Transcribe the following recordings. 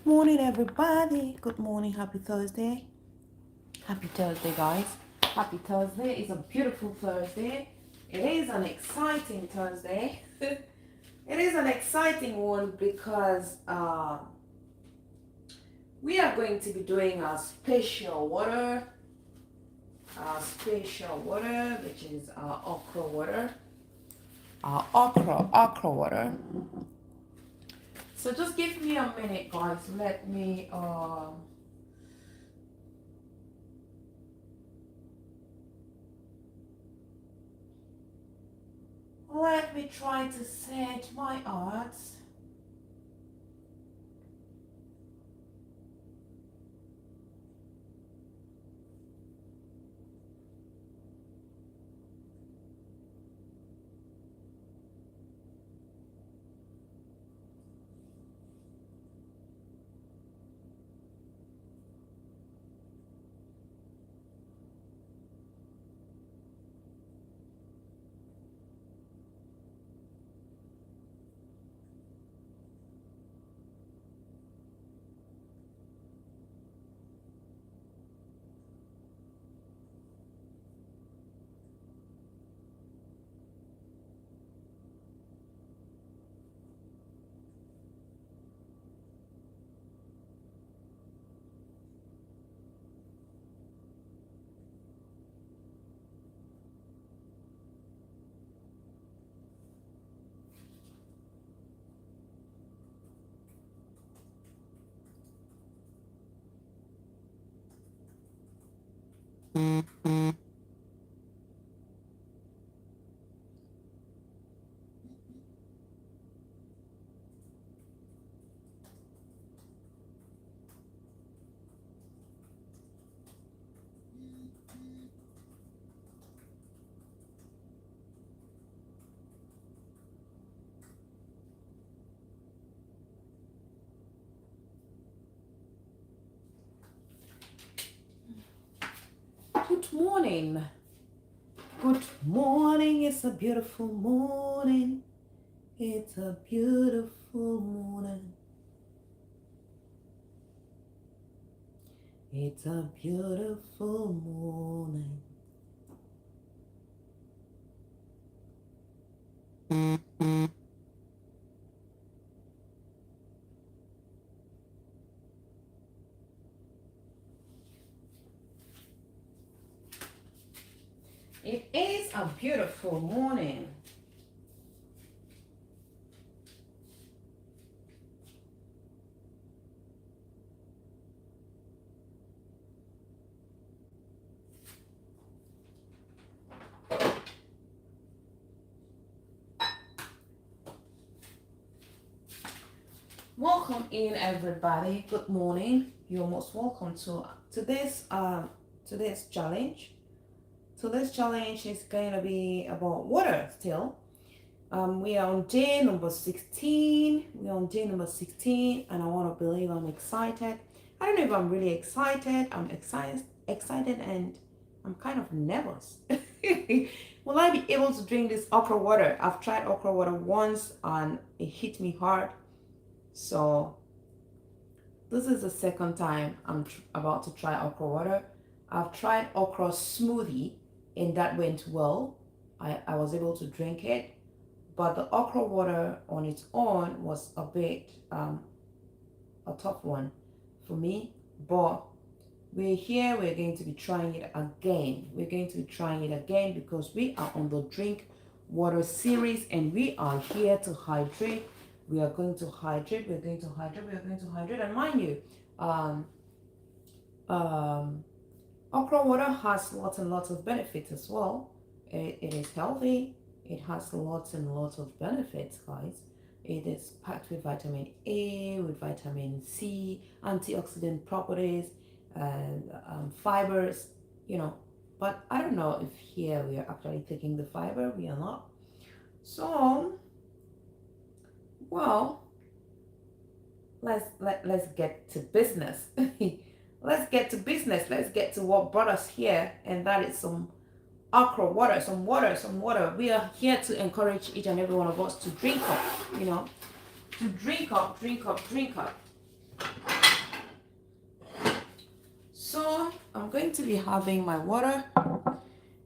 Morning, everybody. Good morning. Happy Thursday. Happy Thursday, guys. Happy Thursday. It's a beautiful Thursday. It is an exciting Thursday. It is an exciting one because we are going to be doing a special water, which is our okra water. Our okra water. So just give me a minute, guys. Let me try to set my art. Good morning. Good morning. It's a beautiful morning. It's a beautiful morning. It's a beautiful morning. It is a beautiful morning. Welcome in, everybody. Good morning. You're most welcome to today's challenge. Today's challenge is going to be about water still. We are on day number 16. We're on day number 16, and I want to believe I'm excited. I don't know if I'm really excited. I'm excited, and I'm kind of nervous. Will I be able to drink this okra water? I've tried okra water once, and it hit me hard. So this is the second time I'm about to try okra water. I've tried okra smoothie, and that went well. I was able to drink it, but the okra water on its own was a bit a tough one for me. But we're going to be trying it again. We're going to be trying it again because we are on the drink water series, and we are here to hydrate. We are going to hydrate. We're going to hydrate. And mind you, okra water has lots and lots of benefits as well. It is healthy. It has lots and lots of benefits, guys. It is packed with vitamin A, with vitamin C, antioxidant properties, and fibers, But I don't know if here we are actually taking the fiber. We are not. So, well, let's get to business. Let's get to business. Let's get to what brought us here, and that is some okra water, some water. We are here to encourage each and every one of us to drink up, to drink up. I'm going to be having my water.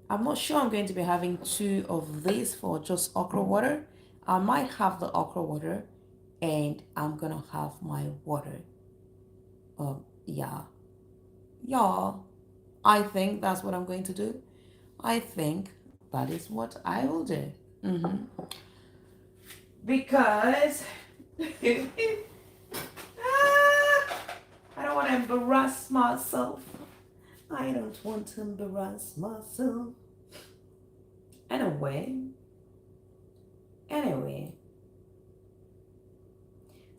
I'm not sure I'm going to be having 2 of these for just okra water. I might have the okra water and I'm gonna have my water. Yeah. Y'all, I think that's what I'm going to do. I think that is what I will do. Because I don't want to embarrass myself. I don't want to embarrass myself. Anyway.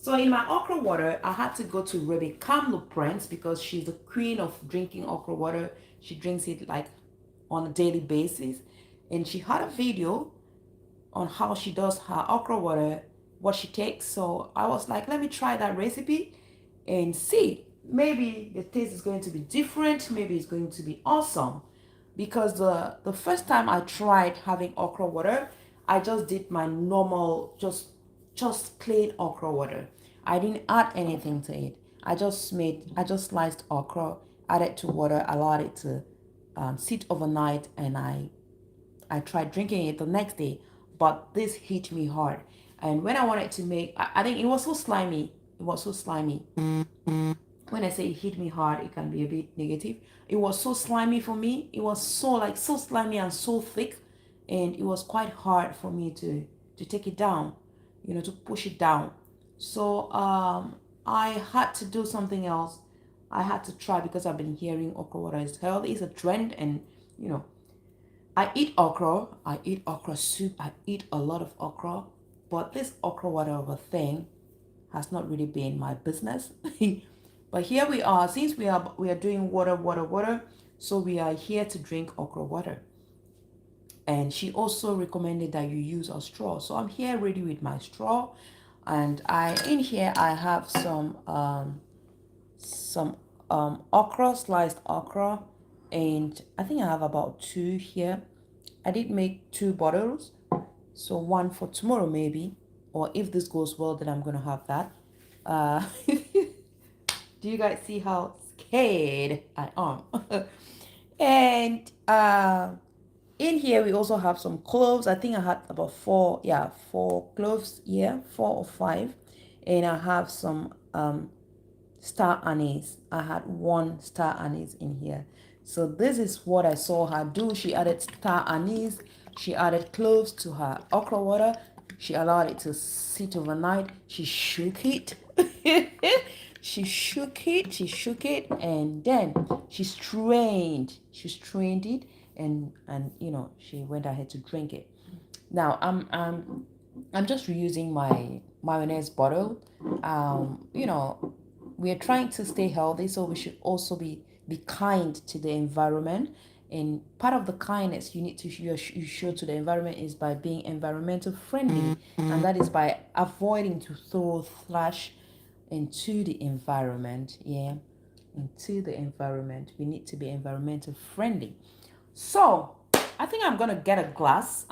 So in my okra water, I had to go to Rebecca Prince because she's the queen of drinking okra water. She drinks it like on a daily basis. And she had a video on how she does her okra water, what she takes. So I was like, let me try that recipe and see. Maybe the taste is going to be different. Maybe it's going to be awesome. Because the first time I tried having okra water, I just did my normal, just plain okra water. I didn't add anything to it. I just sliced okra, added to water, allowed it to sit overnight, and I tried drinking it the next day. But this hit me hard. And when I wanted to make, I think it was so slimy. It was so slimy. When I say it hit me hard, it can be a bit negative. It was so slimy for me. It was so slimy and so thick, and it was quite hard for me to take it down, to push it down. So I had to do something else. I had to try because I've been hearing okra water is healthy. It's a trend, and I eat okra. I eat okra soup. I eat a lot of okra, but this okra water of a thing has not really been my business. But here we are, since we are doing water, so we are here to drink okra water. And she also recommended that you use a straw. So I'm here ready with my straw, and in here I have some okra, sliced okra, and I think I have about 2 here. I did make 2 bottles, so 1 for tomorrow maybe, or if this goes well, then I'm gonna have that. Do you guys see how scared I am? And in here we also have some cloves. I think I had about 4 cloves here, 4 or 5. And I have some star anise. I had 1 star anise in here. So this is what I saw her do. She added star anise, she added cloves to her okra water, she allowed it to sit overnight, she shook it. She shook it, and then she strained it, and she went ahead to drink it. Now I'm just reusing my mayonnaise bottle. We are trying to stay healthy, so we should also be kind to the environment. And part of the kindness you need to you show to the environment is by being environmental friendly, and that is by avoiding to throw trash into the environment. Into the environment. We need to be environmental friendly. So I think I'm gonna get a glass.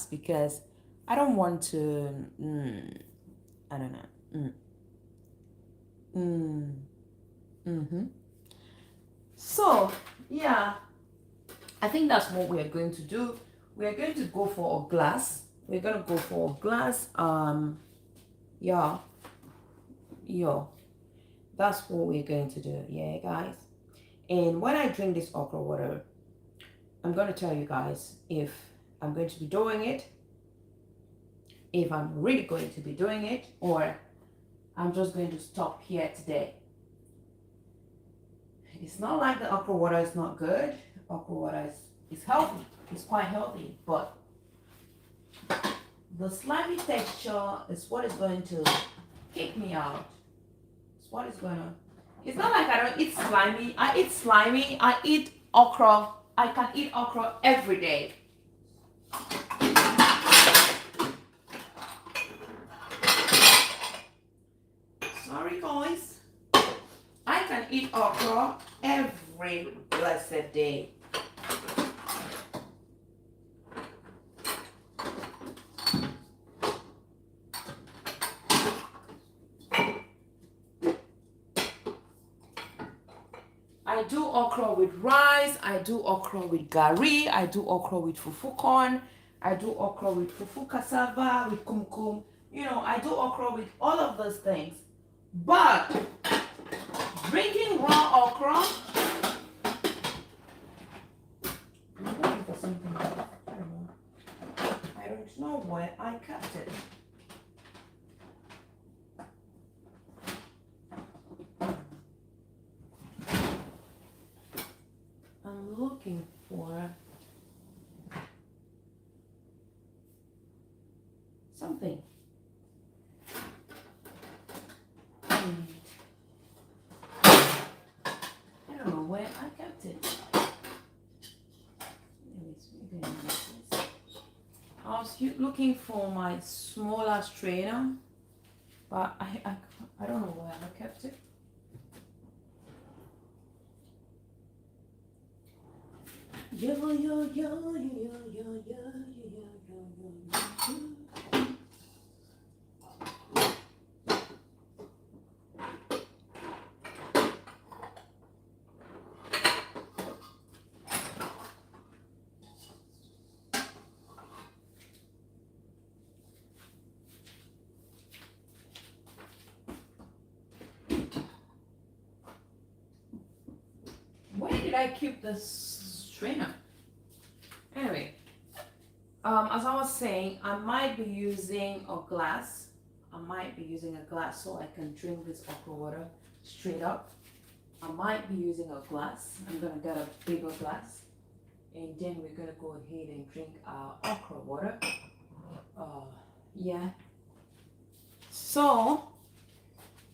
Because I don't want to I don't know. So yeah, I think that's what we are going to do. We are going to go for a glass. That's what we're going to do. Yeah, guys. And when I drink this okra water, I'm going to tell you guys if I'm going to be doing it, if I'm really going to be doing it, or I'm just going to stop here today. It's not like the okra water is not good. Okra water is healthy. It's quite healthy, but the slimy texture is what is going to kick me out. It's not like I don't eat slimy. I eat slimy. I eat okra. I can eat okra every day. Sorry, guys. I can eat okra every blessed day. I do okra with rice, I do okra with gari, I do okra with fufu corn, I do okra with fufu cassava, with kumkum. You know, I do okra with all of those things. But drinking raw okra, I'm looking for something else. I don't know where I kept it. I'm looking for something. I don't know where I kept it. I was looking for my smaller strainer, but I don't know where I kept it. Yo, yo, yo, yo, yo, yo, yo, yo. Where did I keep this strainer? Anyway, as I was saying, I might be using a glass. I might be using a glass so I can drink this okra water straight up. I might be using a glass. I'm gonna get a bigger glass, and then we're gonna go ahead and drink our okra water. Yeah. So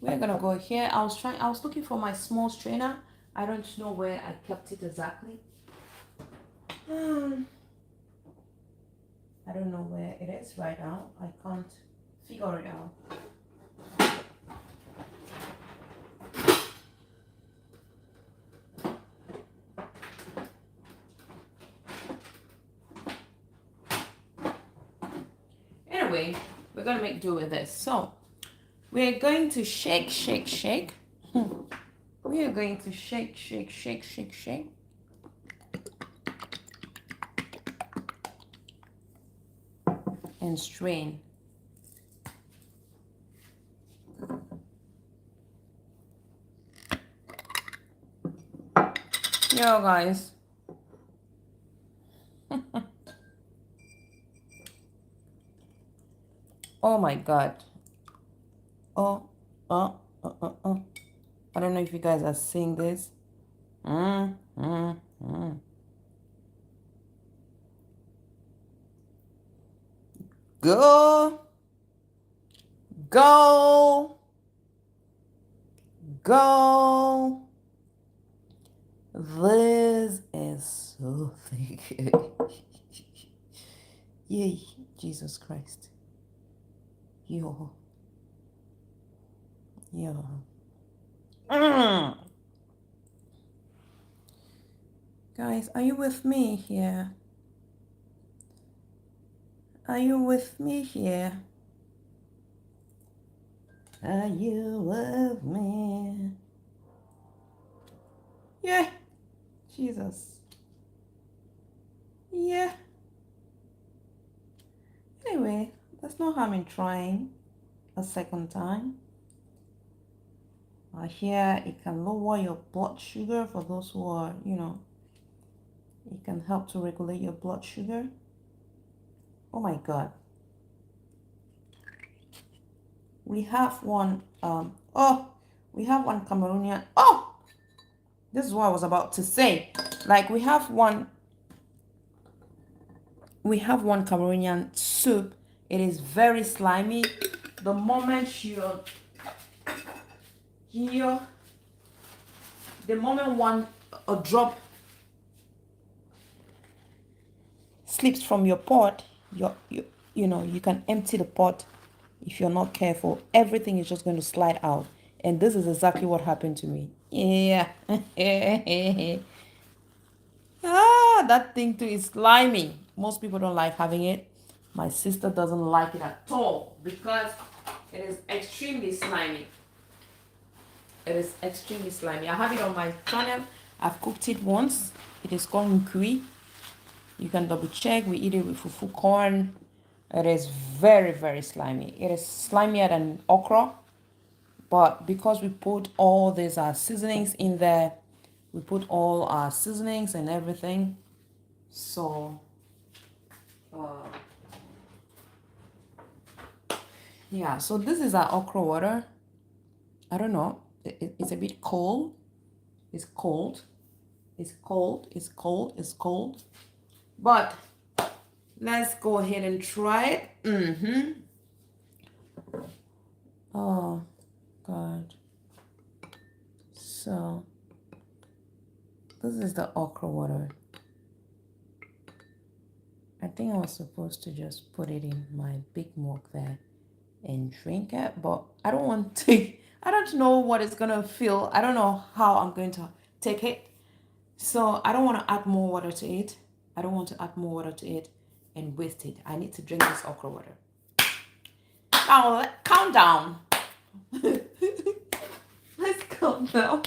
we're gonna go here. I was looking for my small strainer. I don't know where I kept it exactly. I don't know where it is right now. I can't figure it out. Anyway, we're gonna make do with this. So we're going to shake, shake, shake. We are going to shake, shake, shake, shake, shake. And strain. Yo, guys. Oh my God. I don't know if you guys are seeing this. Go. Go. Go. This is so thick. Yay, Jesus Christ. Yo. Yo. Guys, are you with me here? Are you with me here? Are you with me? Yeah. Jesus. Yeah. Anyway, there's no harm in trying a second time. Here, it can lower your blood sugar for those who are, you know, it can help to regulate your blood sugar. Oh my God. We have one, we have one Cameroonian. Oh, this is what I was about to say. Like, we have one Cameroonian soup. It is very slimy. The moment a drop slips from your pot, you know, you can empty the pot. If you're not careful, everything is just going to slide out. And this is exactly what happened to me. Yeah. That thing too is slimy. Most people don't like having it. My sister doesn't like it at all because it is extremely slimy. It is extremely slimy. I have it on my channel. I've cooked it once. It is called nkui. You can double check. We eat it with fufu corn. It is very, very slimy. It is slimier than okra. But because we put all these seasonings in there, we put all our seasonings and everything. So, yeah. So this is our okra water. I don't know. It's a bit cold. It's cold. It's cold. It's cold. It's cold. But let's go ahead and try it. Oh, God. So, this is the okra water. I think I was supposed to just put it in my big mug there and drink it, but I don't want to. I don't know what it's gonna feel. I don't know how I'm going to take it. So I don't want to add more water to it. I don't want to add more water to it and waste it. I need to drink this okra water. Now, count down. Let's count down.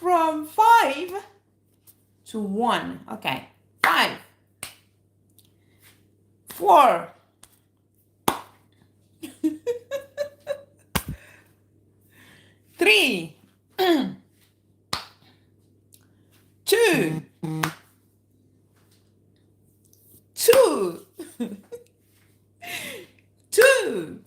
From 5 to 1. Okay. 5, 4, 3, 2, 2, 2.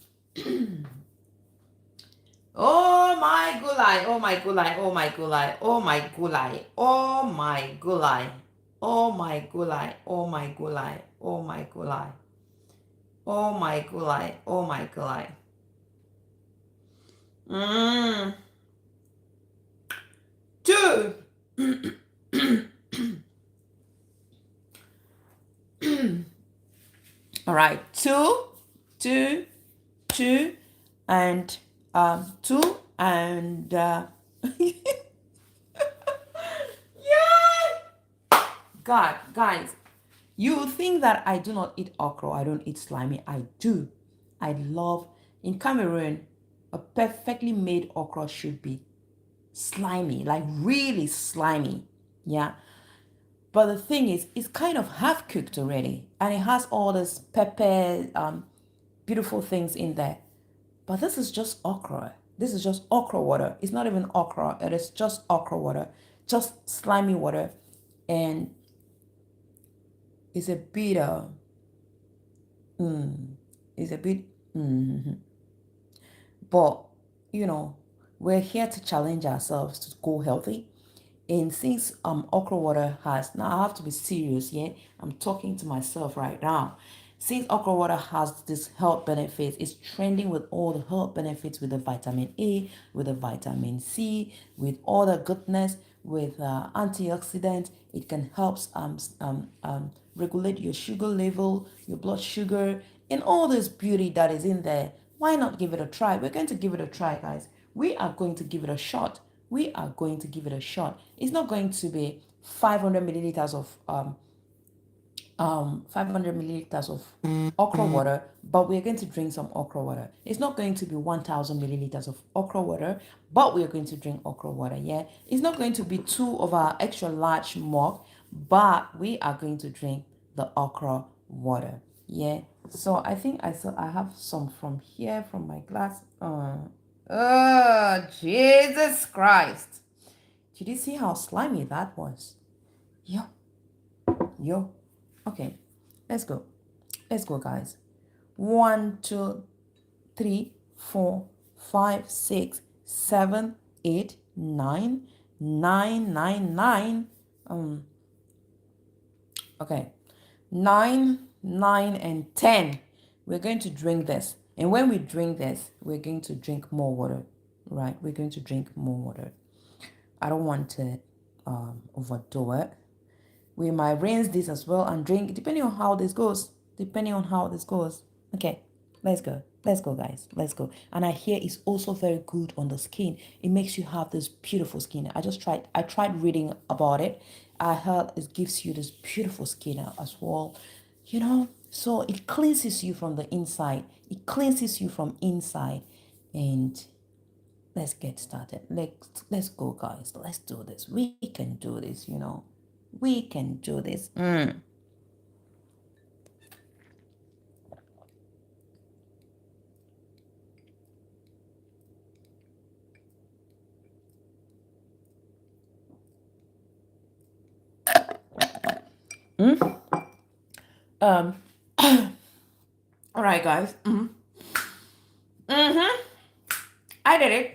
Oh my gulai, oh my gulai, oh my gulai, oh my gulai, oh my gulai, oh my gulai, oh my gulai, oh my gulai, oh my gulai, oh my gulai. Two. All right, 2, 2, 2, and 2, and yeah. God, guys, you think that I do not eat okra, I don't eat slimy. I do. I love, in Cameroon, a perfectly made okra should be slimy, like really slimy. Yeah. But the thing is, it's kind of half cooked already, and it has all this pepper, beautiful things in there. But this is just okra. This is just okra water. It's not even okra. It is just okra water, just slimy water, and it's a bit it's a bit but you know, we're here to challenge ourselves to go healthy. And since okra water has, now I have to be serious, yeah, I'm talking to myself right now. Since okra water has this health benefits, it's trending with all the health benefits, with the vitamin A, with the vitamin C, with all the goodness, with antioxidants. It can help regulate your sugar level, your blood sugar, and all this beauty that is in there. Why not give it a try? We're going to give it a try, guys. We are going to give it a shot. We are going to give it a shot. It's not going to be 500 milliliters of 500 milliliters of okra water, but we're going to drink some okra water. It's not going to be 1000 milliliters of okra water, but we're going to drink okra water. Yeah, it's not going to be 2 of our extra large mug, but we are going to drink the okra water. Yeah, so I think I have some from here from my glass. Oh, Jesus Christ. Did you see how slimy that was? Yo. Okay, let's go. Let's go, guys. 1, 2, 3, 4, 5, 6, 7, 8, 9, 9, 9, 9. Okay. 9, 9, and 10. We're going to drink this. And when we drink this, we're going to drink more water. Right? We're going to drink more water. I don't want to overdo it. We might rinse this as well and drink, depending on how this goes. Okay, let's go. Let's go, guys. Let's go. And I hear it's also very good on the skin. It makes you have this beautiful skin. I tried reading about it. I heard it gives you this beautiful skin as well. You know, so it cleanses you from the inside. It cleanses you from inside. And let's get started. Let's go, guys. Let's do this. We can do this, you know. We can do this. Um all right, guys. I did it.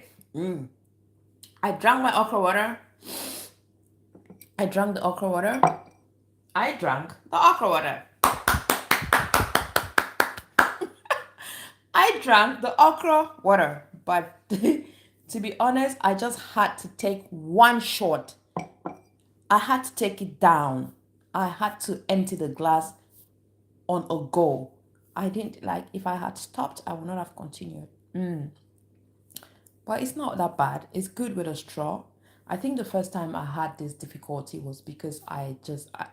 I drank my okra water. I drank the okra water. I drank the okra water. I drank the okra water, but to be honest, I just had to take one shot. I had to take it down. I had to empty the glass on a go. I didn't like, if I had stopped, I would not have continued. But it's not that bad. It's good with a straw. I think the first time I had this difficulty was because I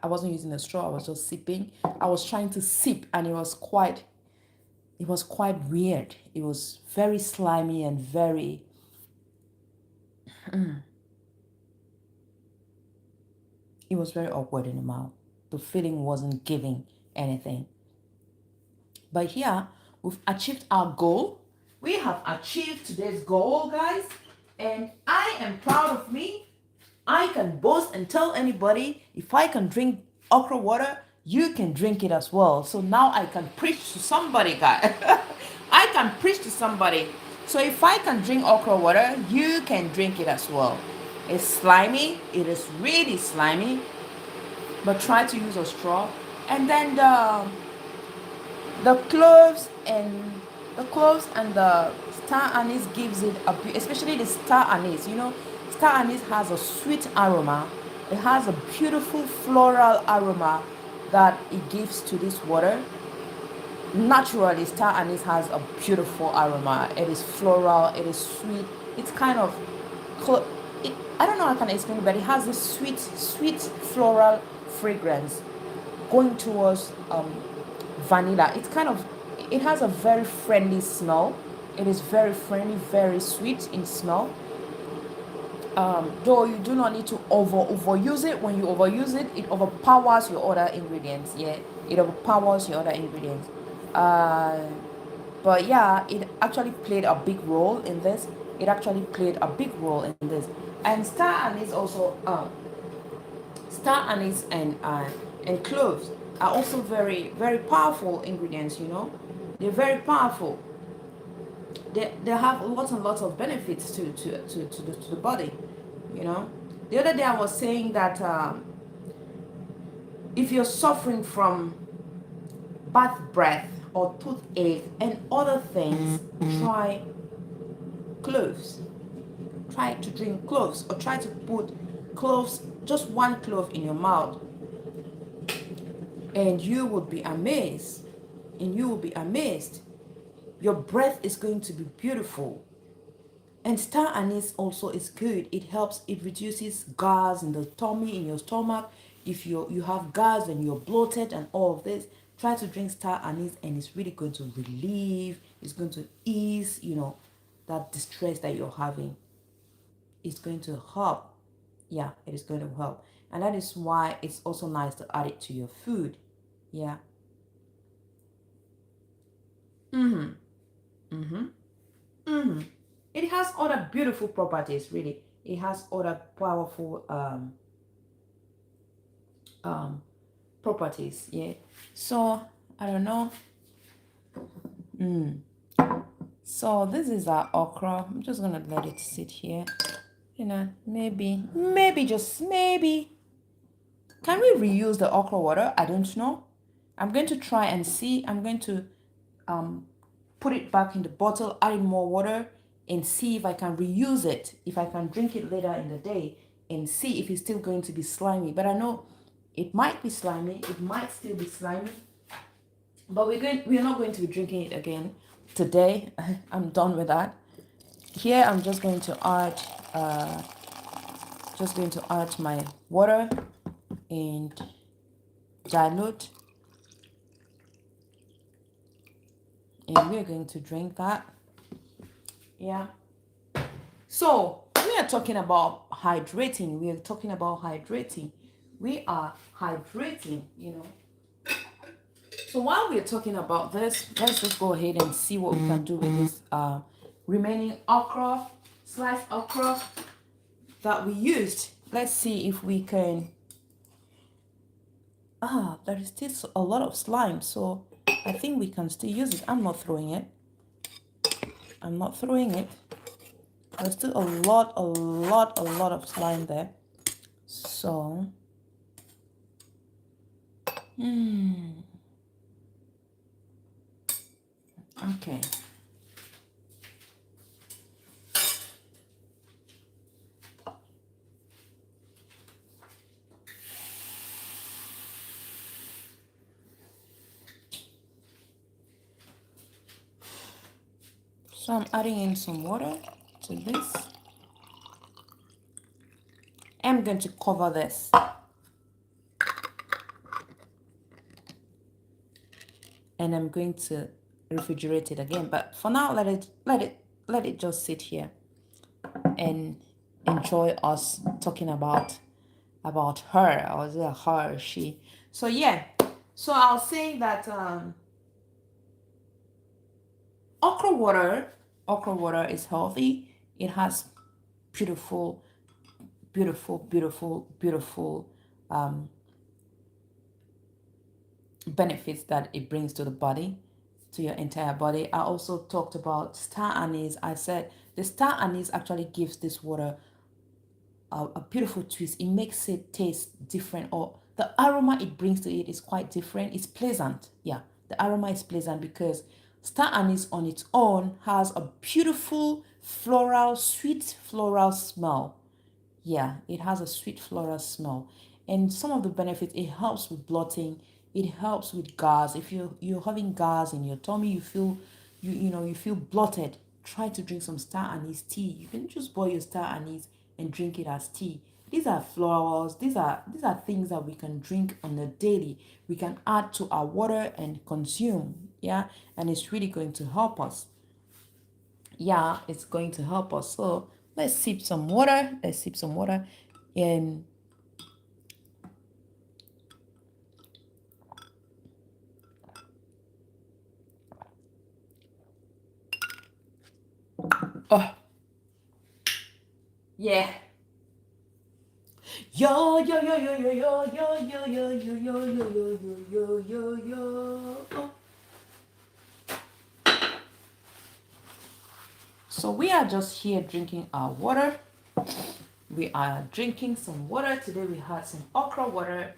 wasn't using a straw. I was just sipping. I was trying to sip, and it was quite weird. It was very slimy and very it was very awkward in the mouth. The feeling wasn't giving anything. But here, we've achieved our goal. We have achieved today's goal, guys. And I am proud of me. I can boast and tell anybody, if I can drink okra water, you can drink it as well. So now I can preach to somebody, guys. I can preach to somebody. So if I can drink okra water, you can drink it as well. It's slimy. It is really slimy. But try to use a straw. And then the cloves and the star anise gives it a, especially the star anise, you know, star anise has a sweet aroma. It has a beautiful floral aroma that it gives to this water. Naturally, star anise has a beautiful aroma. It is floral, it is sweet. It's kind of I don't know how I can explain it, but it has this sweet floral fragrance going towards vanilla. It has a very friendly smell. It is very friendly, very sweet in smell. Though you do not need to overuse it. When you overuse it, it overpowers your other ingredients. Yeah, it overpowers your other ingredients. But yeah, it actually played a big role in this. It actually played a big role in this. And star anise also, star anise and cloves are also very very powerful ingredients. You know, they're very powerful. They have lots and lots of benefits to the body. You know, the other day I was saying that if you're suffering from bad breath or toothache and other things, try cloves. Try to drink cloves, or try to put cloves, just one clove in your mouth, and you would be amazed. And you will be amazed. Your breath is going to be beautiful. And star anise also is good. It helps, it reduces gas in the tummy, in your stomach. If you have gas and you're bloated and all of this, try to drink star anise, and it's really going to relieve, it's going to ease, you know, that distress that you're having. It's going to help. Yeah, it is going to help. And that is why it's also nice to add it to your food. Yeah. It has other beautiful properties, really. It has other powerful properties. Yeah. So I don't know. So this is our okra. I'm just gonna let it sit here. You know, maybe just maybe. Can we reuse the okra water? I don't know. I'm going to try and see. I'm going to put it back in the bottle, add more water, and see if I can reuse it. If I can drink it later in the day, and see if it's still going to be slimy. But I know it might be slimy. It might still be slimy. But we're not going to be drinking it again today. I'm done with that. Here I'm just going to add my water and dilute, and we're going to drink that. Yeah. So we are talking about hydrating. We are talking about hydrating. We are hydrating, you know. So while we're talking about this, let's just go ahead and see what we can do with this remaining okra, sliced okra that we used. Let's see if we can. There is still a lot of slime, so I think we can still use it. I'm not throwing it. I'm not throwing it. There's still a lot of slime there. So, okay. So I'm adding in some water to this. I'm going to cover this. And I'm going to refrigerate it again. But for now, let it just sit here and enjoy us talking about her, or is it her or she? So yeah. So I'll say that okra water is healthy. It has beautiful benefits that it brings to the body, to your entire body. I also talked about star anise. I said the star anise actually gives this water a beautiful twist. It makes it taste different, or the aroma it brings to it is quite different. It's pleasant. Yeah, the aroma is pleasant because star anise on its own has a beautiful sweet floral smell. Yeah, it has a sweet floral smell. And some of the benefits, it helps with bloating, it helps with gas. If you're having gas in your tummy, you feel you feel bloated, try to drink some star anise tea. You can just boil your star anise and drink it as tea. These are florals. These are things that we can drink on a daily. We can add to our water and consume. Yeah, and it's really going to help us. Yeah, it's going to help us. So let's sip some water. Let's sip some water. And oh yeah. Yo yo yo yo yo yo yo yo yo yo yo yo yo yo yo yo. So we are just here drinking our water. We are drinking some water. Today we had some okra water.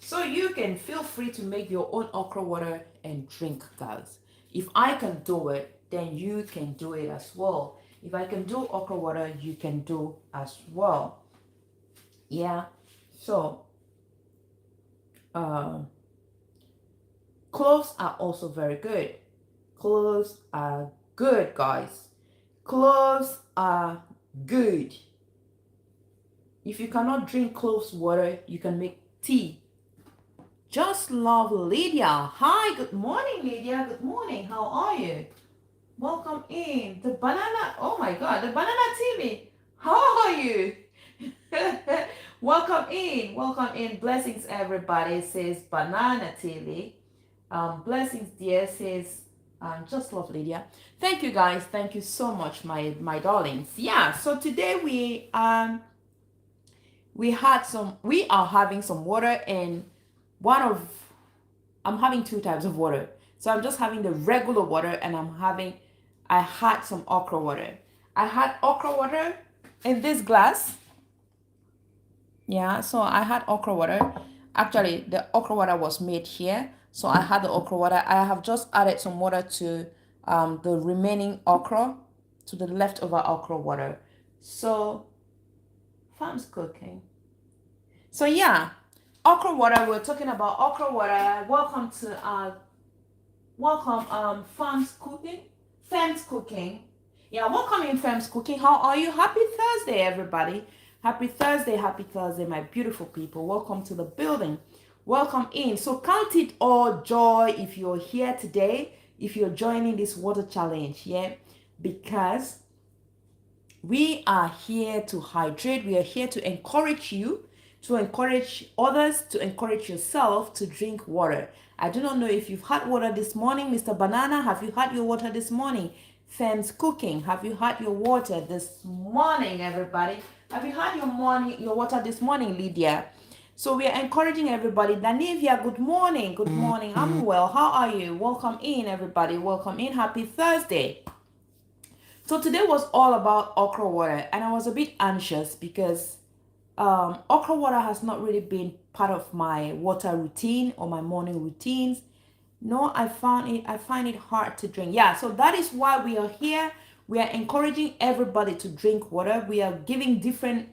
So you can feel free to make your own okra water and drink, guys. If I can do it, then you can do it as well. If I can do okra water, you can do as well. Yeah. So cloves are also very good. Cloves are good, guys. Cloves are good. If you cannot drink cloves water, you can make tea. Just love Lydia. Hi, good morning, Lydia. Good morning. How are you? Welcome in. The banana. Oh my God, the banana TV. How are you? Welcome in. Welcome in. Blessings, everybody. Says Banana TV. Blessings, dear. Says just love Lydia. Thank you, guys. Thank you so much, my darlings. Yeah. So today we are having some water, and I'm having two types of water. So I'm just having the regular water, and I had some okra water. I had okra water in this glass. Yeah, so I had okra water. Actually, the okra water was made here. So I had the okra water. I have just added some water to the remaining okra, to the leftover okra water. So, fam's cooking. So yeah, okra water. We're talking about okra water. Welcome Fam's cooking. Fam's cooking. Yeah, welcome in Fam's cooking. How are you? Happy Thursday, everybody. Happy Thursday, my beautiful people. Welcome to the building. Welcome in. So count it all joy if you're here today, if you're joining this water challenge, yeah, because We are here to hydrate. We are here to encourage you, to encourage others, to encourage yourself to drink water. I do not know if you've had water this morning. Mr. Banana, have you had your water this morning? Fem's Cooking, have you had your water this morning, everybody? Have you had your water this morning, Lydia? So we are encouraging everybody. Danivia, good morning. Good morning. I'm well. How are you? Welcome in, everybody. Welcome in. Happy Thursday. So today was all about okra water, and I was a bit anxious because okra water has not really been part of my water routine or my morning routines. No, I find it hard to drink. Yeah, so that is why we are here. We are encouraging everybody to drink water. We are giving different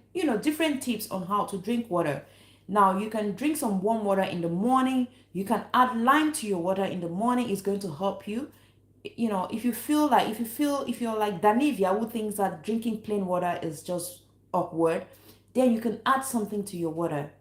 tips on how to drink water. Now, you can drink some warm water in the morning. You can add lime to your water in the morning. It's going to help you. If you're like Danivia, who thinks that drinking plain water is just awkward, then you can add something to your water.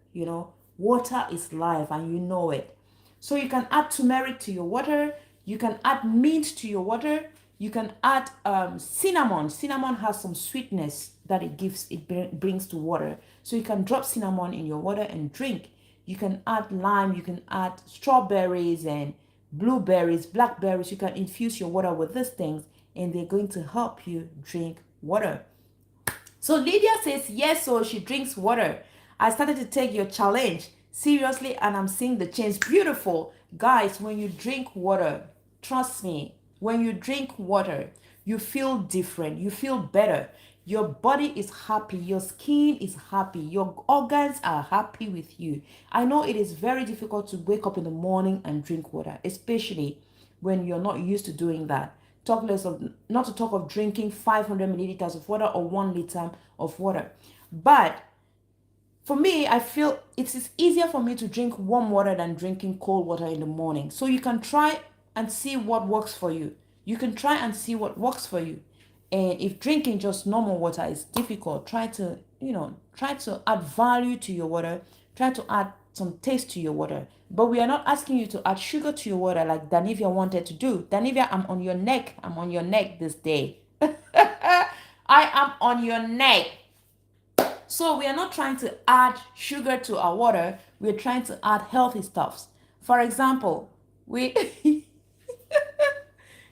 Water is life, and you know it. So you can add turmeric to your water. You can add mint to your water. You can add cinnamon. Cinnamon has some sweetness that it brings to water. So you can drop cinnamon in your water and drink. You can add lime. You can add strawberries and blueberries, blackberries. You can infuse your water with these things, and they're going to help you drink water. So Lydia says yes, so she drinks water. I started to take your challenge seriously, and I'm seeing the change. Beautiful. Guys, when you drink water, trust me, when you drink water, you feel different. You feel better. Your body is happy. Your skin is happy. Your organs are happy with you. I know it is very difficult to wake up in the morning and drink water, especially when you're not used to doing that. Not to talk of drinking 500 milliliters of water or 1 liter of water. But for me, I feel it is easier for me to drink warm water than drinking cold water in the morning. So you can try and see what works for you. You can try and see what works for you. And if drinking just normal water is difficult, try to add value to your water. Try to add some taste to your water. But we are not asking you to add sugar to your water like Danivia wanted to do. Danivia, I'm on your neck. I'm on your neck this day. I am on your neck. So we are not trying to add sugar to our water. We're trying to add healthy stuffs. For example,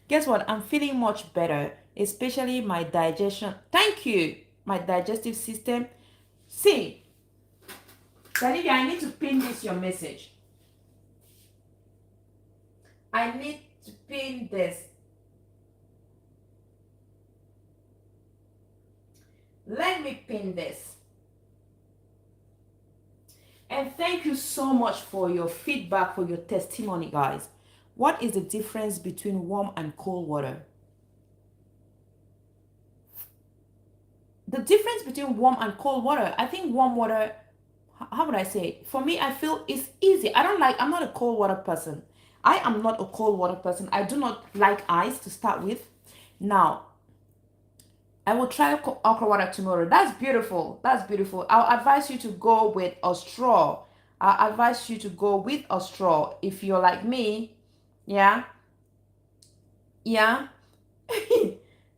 guess what? I'm feeling much better, especially my digestion. Thank you. My digestive system. See, Danivia, I need to pin this your message. I need to pin this. Let me pin this. And thank you so much for your feedback, for your testimony, guys. What is the difference between warm and cold water? The difference between warm and cold water, I think warm water, how would I say it? For me, I feel it's easy. I'm not a cold water person. I am not a cold water person. I do not like ice to start with. Now, I will try okra water tomorrow. That's beautiful. That's beautiful. I'll advise you to go with a straw. I'll advise you to go with a straw if you're like me. Yeah. Yeah.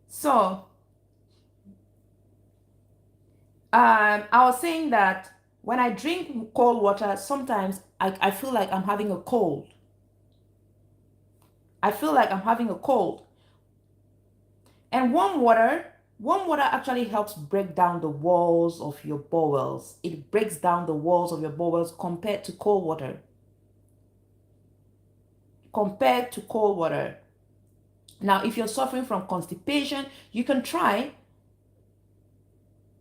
So, I was saying that when I drink cold water, sometimes I feel like I'm having a cold. I feel like I'm having a cold. And warm water actually helps break down the walls of your bowels. It breaks down the walls of your bowels compared to cold water. Now, if you're suffering from constipation, you can try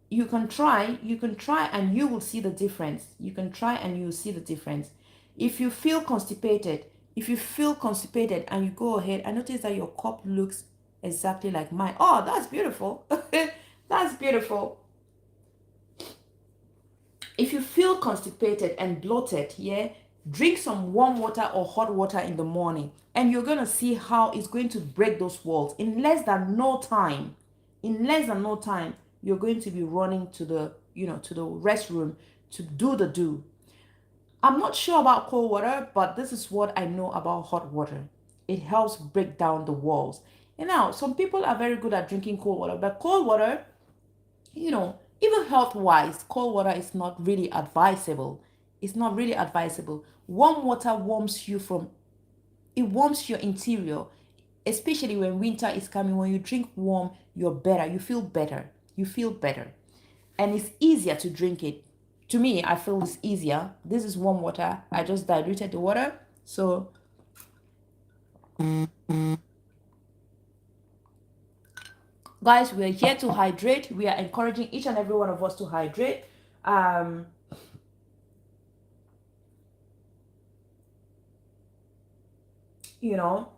and you will see the difference. You can try and you'll see the difference. If you feel constipated and you go ahead, I notice that your cup looks exactly like mine. Oh, that's beautiful. That's beautiful. If you feel constipated and bloated, yeah, drink some warm water or hot water in the morning, and you're going to see how it's going to break those walls. In less than no time, you're going to be running to the restroom to do the do. I'm not sure about cold water, but this is what I know about hot water. It helps break down the walls. And now, some people are very good at drinking cold water, but cold water, even health-wise, cold water is not really advisable. It's not really advisable. Warm water warms your interior, especially when winter is coming. When you drink warm, you're better. You feel better. You feel better. And it's easier to drink it. To me, I feel it's easier. This is warm water. I just diluted the water. So, guys, we're here to hydrate. We are encouraging each and every one of us to hydrate. Um, you know,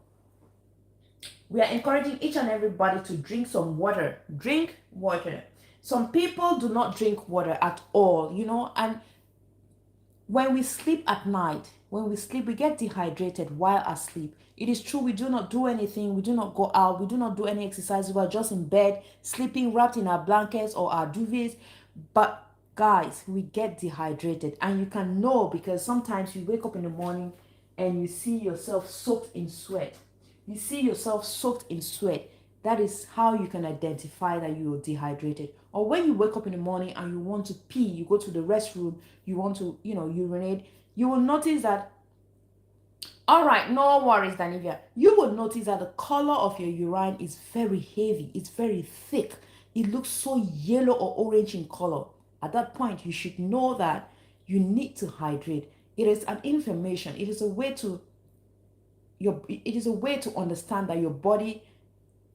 we are encouraging each and everybody to drink some water. Drink water. Some people do not drink water at all, and when we sleep at night, when we sleep, we get dehydrated while asleep. It is true, we do not do anything, we do not go out, we do not do any exercise, we are just in bed, sleeping, wrapped in our blankets or our duvets. But guys, we get dehydrated, and you can know because sometimes you wake up in the morning and you see yourself soaked in sweat. You see yourself soaked in sweat. That is how you can identify that you are dehydrated. Or when you wake up in the morning and you want to pee, you go to the restroom, you want to, urinate, you will notice that, all right, no worries, Danivia. You will notice that the color of your urine is very heavy. It's very thick. It looks so yellow or orange in color. At that point, you should know that you need to hydrate. It is an information. It is a way to understand that your body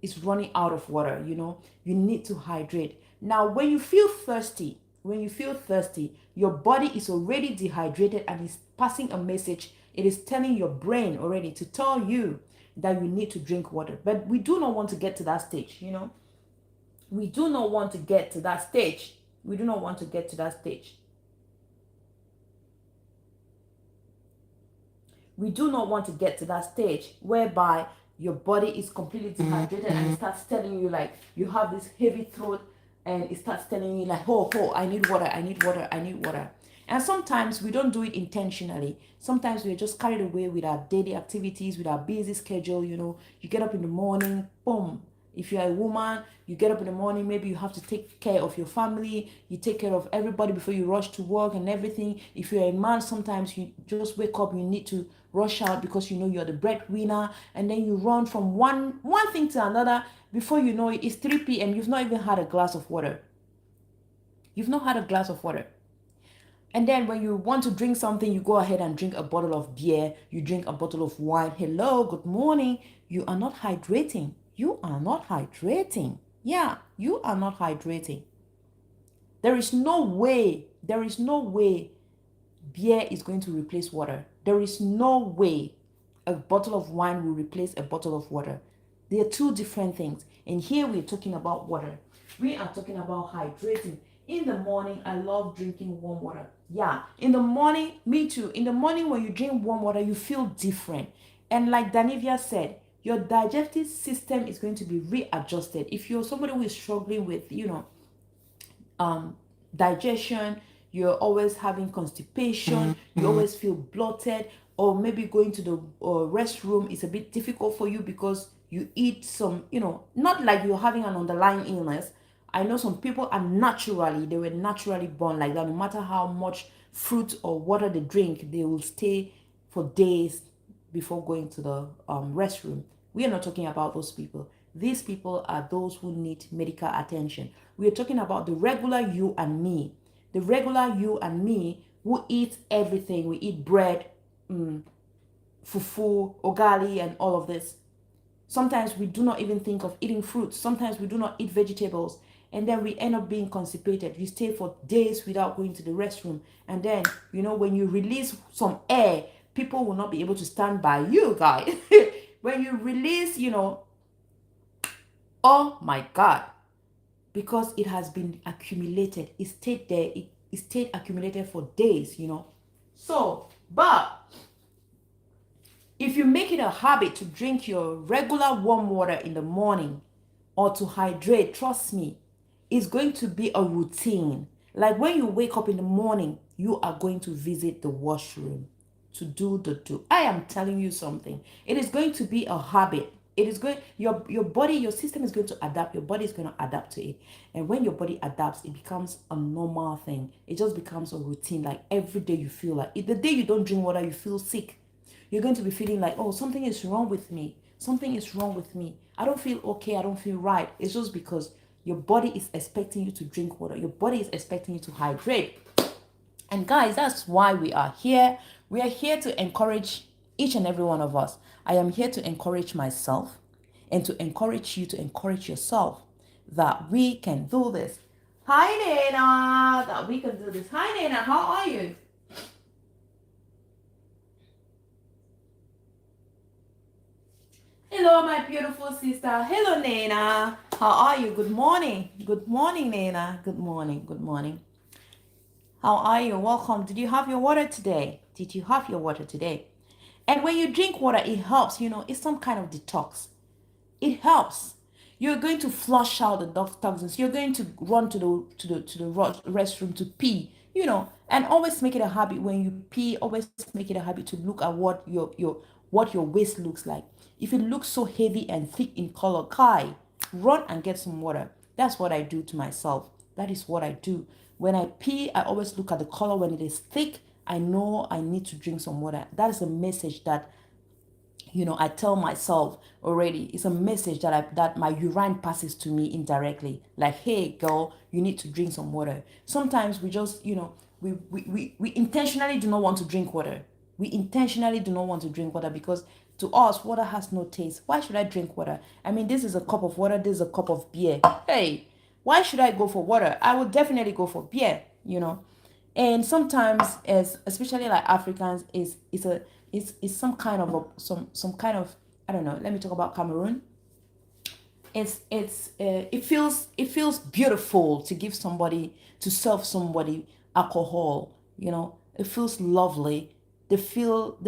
is running out of water. You need to hydrate. Now, when you feel thirsty, your body is already dehydrated and is passing a message. It is telling your brain already to tell you that you need to drink water. But we do not want to get to that stage. We do not want to get to that stage. We do not want to get to that stage. We do not want to get to that stage whereby your body is completely dehydrated and it starts telling you like you have this heavy throat, and it starts telling you like, oh, I need water, I need water, I need water. And sometimes we don't do it intentionally. Sometimes we're just carried away with our daily activities, with our busy schedule. You get up in the morning, boom. If you're a woman, you get up in the morning, maybe you have to take care of your family, you take care of everybody before you rush to work and everything. If you're a man, sometimes you just wake up, you need to rush out because you're the breadwinner, and then you run from one thing to another. Before you know it, it's 3 p.m. You've not even had a glass of water. You've not had a glass of water. And then when you want to drink something, you go ahead and drink a bottle of beer, you drink a bottle of wine. Hello, good morning. You are not hydrating. You are not hydrating. Yeah, you are not hydrating. There is no way beer is going to replace water. There is no way a bottle of wine will replace a bottle of water. They are two different things. And here we're talking about water. We are talking about hydrating. In the morning, I love drinking warm water. Yeah, in the morning, me too. In the morning, when you drink warm water, you feel different. And like Danivia said, your digestive system is going to be readjusted. If you're somebody who is struggling with, digestion, you're always having constipation, you always feel bloated, or maybe going to the restroom is a bit difficult for you because you eat some, not like you're having an underlying illness. I know some people they were naturally born like that. No matter how much fruit or water they drink, they will stay for days before going to the restroom. We are not talking about those people. These people are those who need medical attention. We are talking about the regular you and me. The regular you and me who eat everything. We eat bread, fufu, ugali, and all of this. Sometimes we do not even think of eating fruits. Sometimes we do not eat vegetables. And then we end up being constipated. You stay for days without going to the restroom. And then, when you release some air, people will not be able to stand by you, guys. When you release, oh my God, because it has been accumulated. It stayed there. It stayed accumulated for days, So, but if you make it a habit to drink your regular warm water in the morning or to hydrate, trust me, it's going to be a routine. Like when you wake up in the morning, you are going to visit the washroom to do. I am telling you something. It is going to be a habit. It is going, your body, your system is going to adapt. Your body is going to adapt to it. And when your body adapts, it becomes a normal thing. It just becomes a routine. Like every day you feel like, if the day you don't drink water, you feel sick. You're going to be feeling like, oh, something is wrong with me. Something is wrong with me. I don't feel okay. I don't feel right. It's just because your body is expecting you to drink water. Your body is expecting you to hydrate. And guys, that's why we are here. We are here to encourage each and every one of us. I am here to encourage myself and to encourage you to encourage yourself that we can do this. Hi, Nena. That we can do this. Hi, Nena. How are you? Hello, my beautiful sister. Hello, Nena. How are you? Good morning. Good morning, Nena. Good morning. Good morning. How are you? Welcome. Did you have your water today? Did you have your water today? And when you drink water, it helps. It's some kind of detox. It helps. You're going to flush out the toxins. You're going to run to the restroom to pee. And always make it a habit when you pee. Always make it a habit to look at what your waist looks like. If it looks so heavy and thick in color, Kai, run and get some water. That's what I do to myself. That is what I do. When I pee, I always look at the color. When it is thick, I know I need to drink some water. That is a message that I tell myself already. It's a message that my urine passes to me indirectly. Like, hey, girl, you need to drink some water. Sometimes we just, we intentionally do not want to drink water. We intentionally do not want to drink water because to us, water has no taste. Why should I drink water? I mean, this is a cup of water. This is a cup of beer. Hey, why should I go for water? I would definitely go for beer. And sometimes, as especially like Africans, is some kind of some kind of, I don't know. Let me talk about Cameroon. It feels beautiful to give somebody, to serve somebody alcohol. It feels lovely. They feel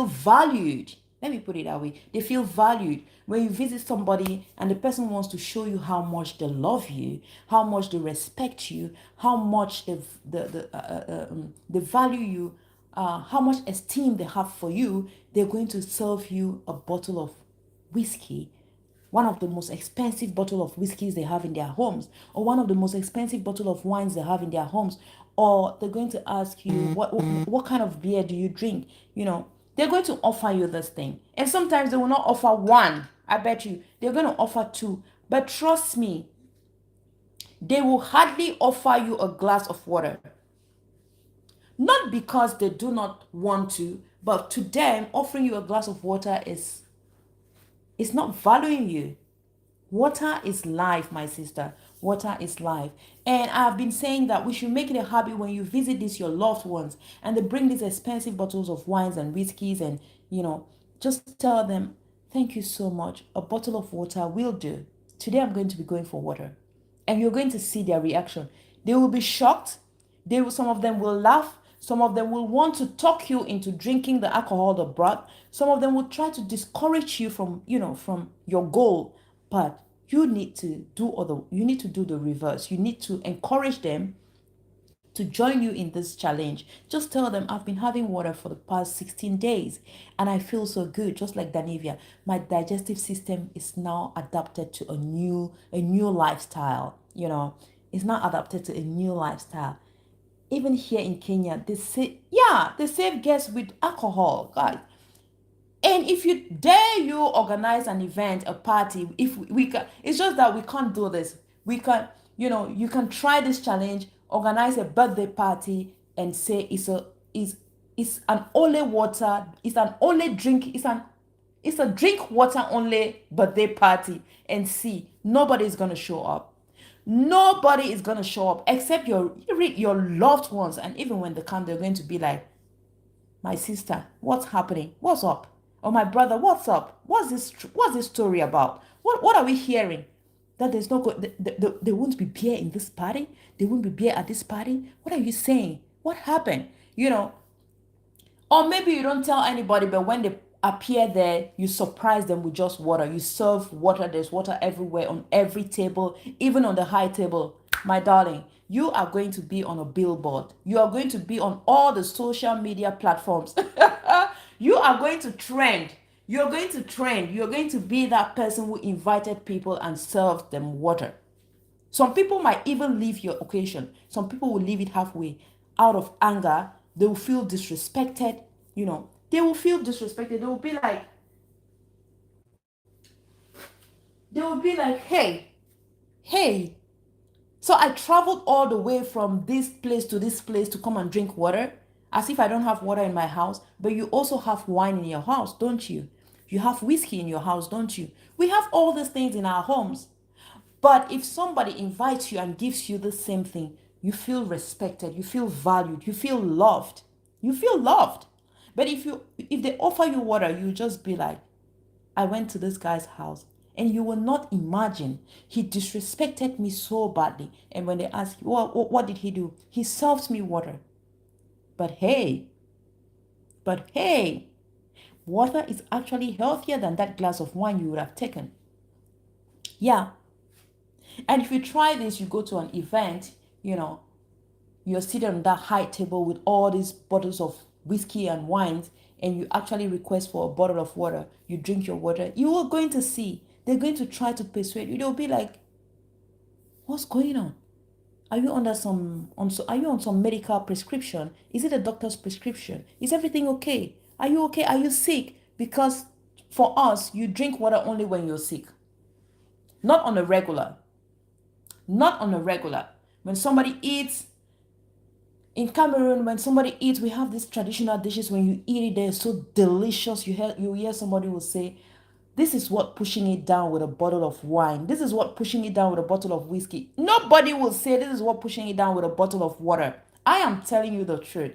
valued. Let me put it that way. They feel valued when you visit somebody and the person wants to show you how much they love you, how much they respect you, how much they value you, how much esteem they have for you. They're going to serve you a bottle of whiskey, one of the most expensive bottle of whiskeys they have in their homes, or one of the most expensive bottle of wines they have in their homes. Or they're going to ask you, what kind of beer do you drink? They're going to offer you this thing. And sometimes they will not offer one. I bet you they're going to offer two. But trust me, they will hardly offer you a glass of water. Not because they do not want to, but to them, offering you a glass of water is not valuing you. Water is life, my sister. Water is life. And I've been saying that we should make it a habit when you visit your loved ones and they bring these expensive bottles of wines and whiskeys, and just tell them, thank you so much. A bottle of water will do. Today I'm going to be going for water. And you're going to see their reaction. They will be shocked. Some of them will laugh. Some of them will want to talk you into drinking the alcohol they brought. Some of them will try to discourage you from your goal. But you need to do the reverse. You need to encourage them to join you in this challenge. Just tell them, I've been having water for the past 16 days and I feel so good. Just like Danivia, my digestive system is now adapted to a new lifestyle. It's not adapted to a new lifestyle. Even here in Kenya, they save guests with alcohol, guys. And if you organize an event, a party, if we can, it's just that we can't do this. We can, you can try this challenge, organize a birthday party, and say it's an only water, it's an only drink, it's a drink water only birthday party, and see, nobody is gonna show up. Nobody is gonna show up except your loved ones, and even when they come, they're going to be like, my sister, what's happening? What's up? Or my brother, what's up? What's this story about? What are we hearing? That there's no there won't be beer in this party? There won't be beer at this party? What are you saying? What happened? Or maybe you don't tell anybody, but when they appear there, you surprise them with just water. You serve water. There's water everywhere, on every table, even on the high table. My darling, you are going to be on a billboard. You are going to be on all the social media platforms. You are going to trend. You're going to trend. You're going to be that person who invited people and served them water. Some people might even leave your occasion. Some people will leave it halfway out of anger. They will feel disrespected. They will feel disrespected. They will be like, hey. So I traveled all the way from this place to this place to come and drink water, as if I don't have water in my house. But you also have wine in your house, don't you? You have whiskey in your house, don't you? We have all these things in our homes. But if somebody invites you and gives you the same thing, you feel respected, you feel valued, you feel loved. You feel loved. But if they offer you water, you just be like, I went to this guy's house, and you will not imagine he disrespected me so badly. And when they ask you, what did he do? He served me water. But hey, water is actually healthier than that glass of wine you would have taken. Yeah. And if you try this, you go to an event, you're sitting on that high table with all these bottles of whiskey and wines, and you actually request for a bottle of water. You drink your water. You are going to see. They're going to try to persuade you. They'll be like, what's going on? Are you are you on some medical prescription? Is it a doctor's prescription? Is everything okay? Are you okay? Are you sick? Because for us, you drink water only when you're sick. Not on a regular. Not on a regular. When somebody eats, in Cameroon, when somebody eats, we have these traditional dishes. When you eat it, they're so delicious. You hear somebody will say, this is what pushing it down with a bottle of wine. This is what pushing it down with a bottle of whiskey. Nobody will say this is what pushing it down with a bottle of water. I am telling you the truth.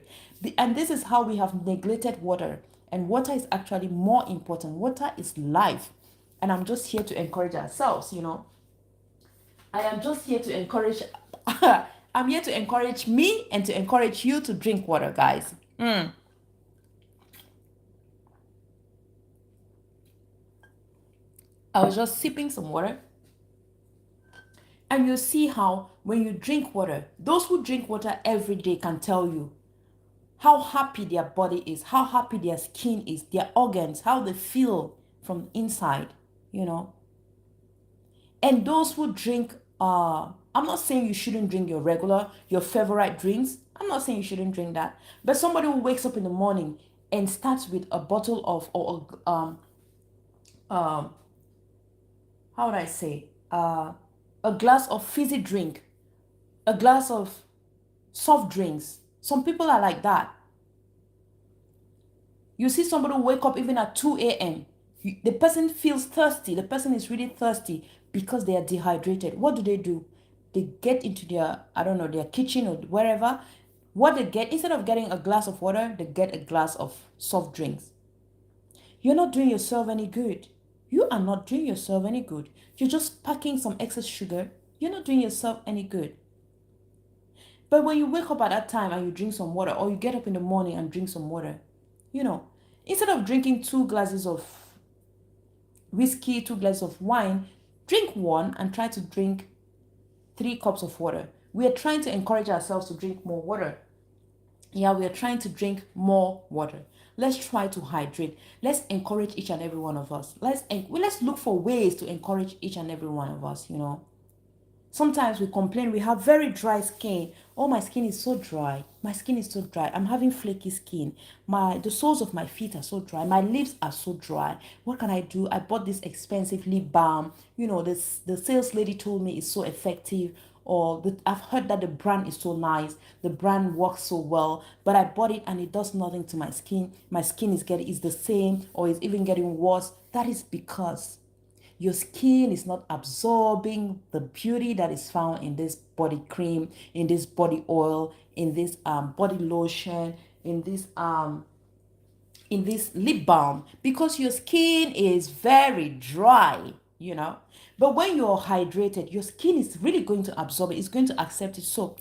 And this is how we have neglected water. And water is actually more important. Water is life. And I'm just here to encourage ourselves, I am just here to encourage I'm here to encourage me and to encourage you to drink water, guys. I was just sipping some water. And you see how when you drink water, those who drink water every day can tell you how happy their body is, how happy their skin is, their organs, how they feel from inside, And those who drink, I'm not saying you shouldn't drink your favorite drinks. I'm not saying you shouldn't drink that. But somebody who wakes up in the morning and starts with a bottle of, or how would I say, a glass of fizzy drink, a glass of soft drinks. Some people are like that. You see somebody who wake up even at 2 a.m. The person feels thirsty. The person is really thirsty because they are dehydrated. What do? They get into their kitchen or wherever. What they get, instead of getting a glass of water, they get a glass of soft drinks. You're not doing yourself any good. You are not doing yourself any good. You're just packing some excess sugar. You're not doing yourself any good. But when you wake up at that time and you drink some water, or you get up in the morning and drink some water, instead of drinking 2 glasses of whiskey, 2 glasses of wine, drink one and try to drink 3 cups of water. We are trying to encourage ourselves to drink more water. Yeah, we are trying to drink more water. Let's try to hydrate. Let's encourage each and every one of us. Let's look for ways to encourage each and every one of us, Sometimes we complain we have very dry skin. Oh, my skin is so dry. My skin is so dry. I'm having flaky skin. The soles of my feet are so dry. My lips are so dry. What can I do? I bought this expensive lip balm. The sales lady told me it's so effective. Or I've heard that the brand is so nice. The brand works so well. But I bought it and it does nothing to my skin. My skin is the same or is even getting worse. That is because your skin is not absorbing the beauty that is found in this body cream, in this body oil, in this body lotion, in this lip balm, because your skin is very dry, But when you're hydrated, your skin is really going to absorb it. It's going to accept it so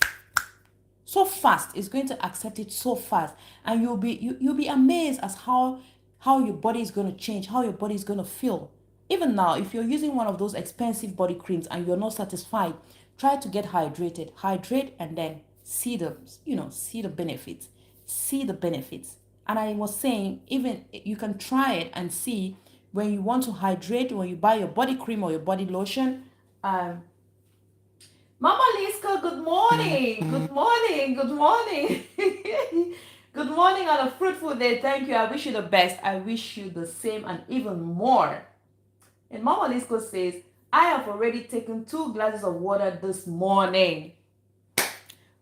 fast. It's going to accept it so fast, and you'll be amazed as how your body is going to change, how your body is going to feel. Even now, if you're using one of those expensive body creams and you're not satisfied, try to get hydrated. Hydrate and then see the benefits. See the benefits. And I was saying, even you can try it and see when you want to hydrate, when you buy your body cream or your body lotion. Mama Liska, good morning. Good morning. Good morning. Good morning on a fruitful day. Thank you. I wish you the best. I wish you the same and even more. And Mama Liska says, I have already taken 2 glasses of water this morning.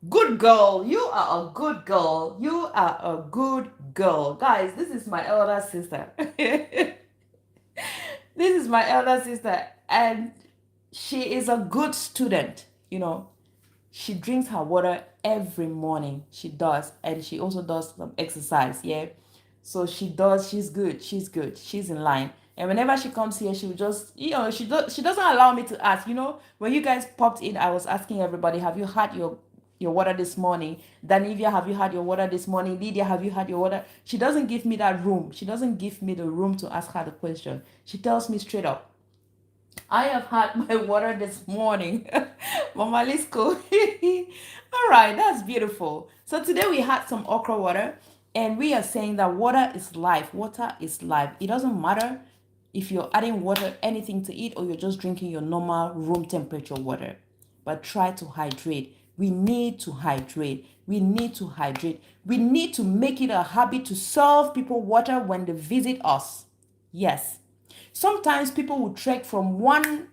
Good girl. You are a good girl. You are a good girl. Guys, this is my elder sister. This is my elder sister. And she is a good student. You know, she drinks her water every morning. She does. And she also does some exercise. Yeah. So she does. She's good. She's good. She's in line. And whenever she comes here, she will just, she doesn't allow me to ask. When you guys popped in, I was asking everybody, have you had your water this morning? Danivia, have you had your water this morning? Lydia, have you had your water? She doesn't give me that room. She doesn't give me the room to ask her the question. She tells me straight up, I have had my water this morning. Mama Lisco. All right, that's beautiful. So today we had some okra water, and we are saying that water is life. Water is life. It doesn't matter if you're adding water, anything to eat, or you're just drinking your normal room temperature water. But try to hydrate. We need to hydrate. We need to hydrate. We need to make it a habit to serve people water when they visit us. Yes. Sometimes people will trek from one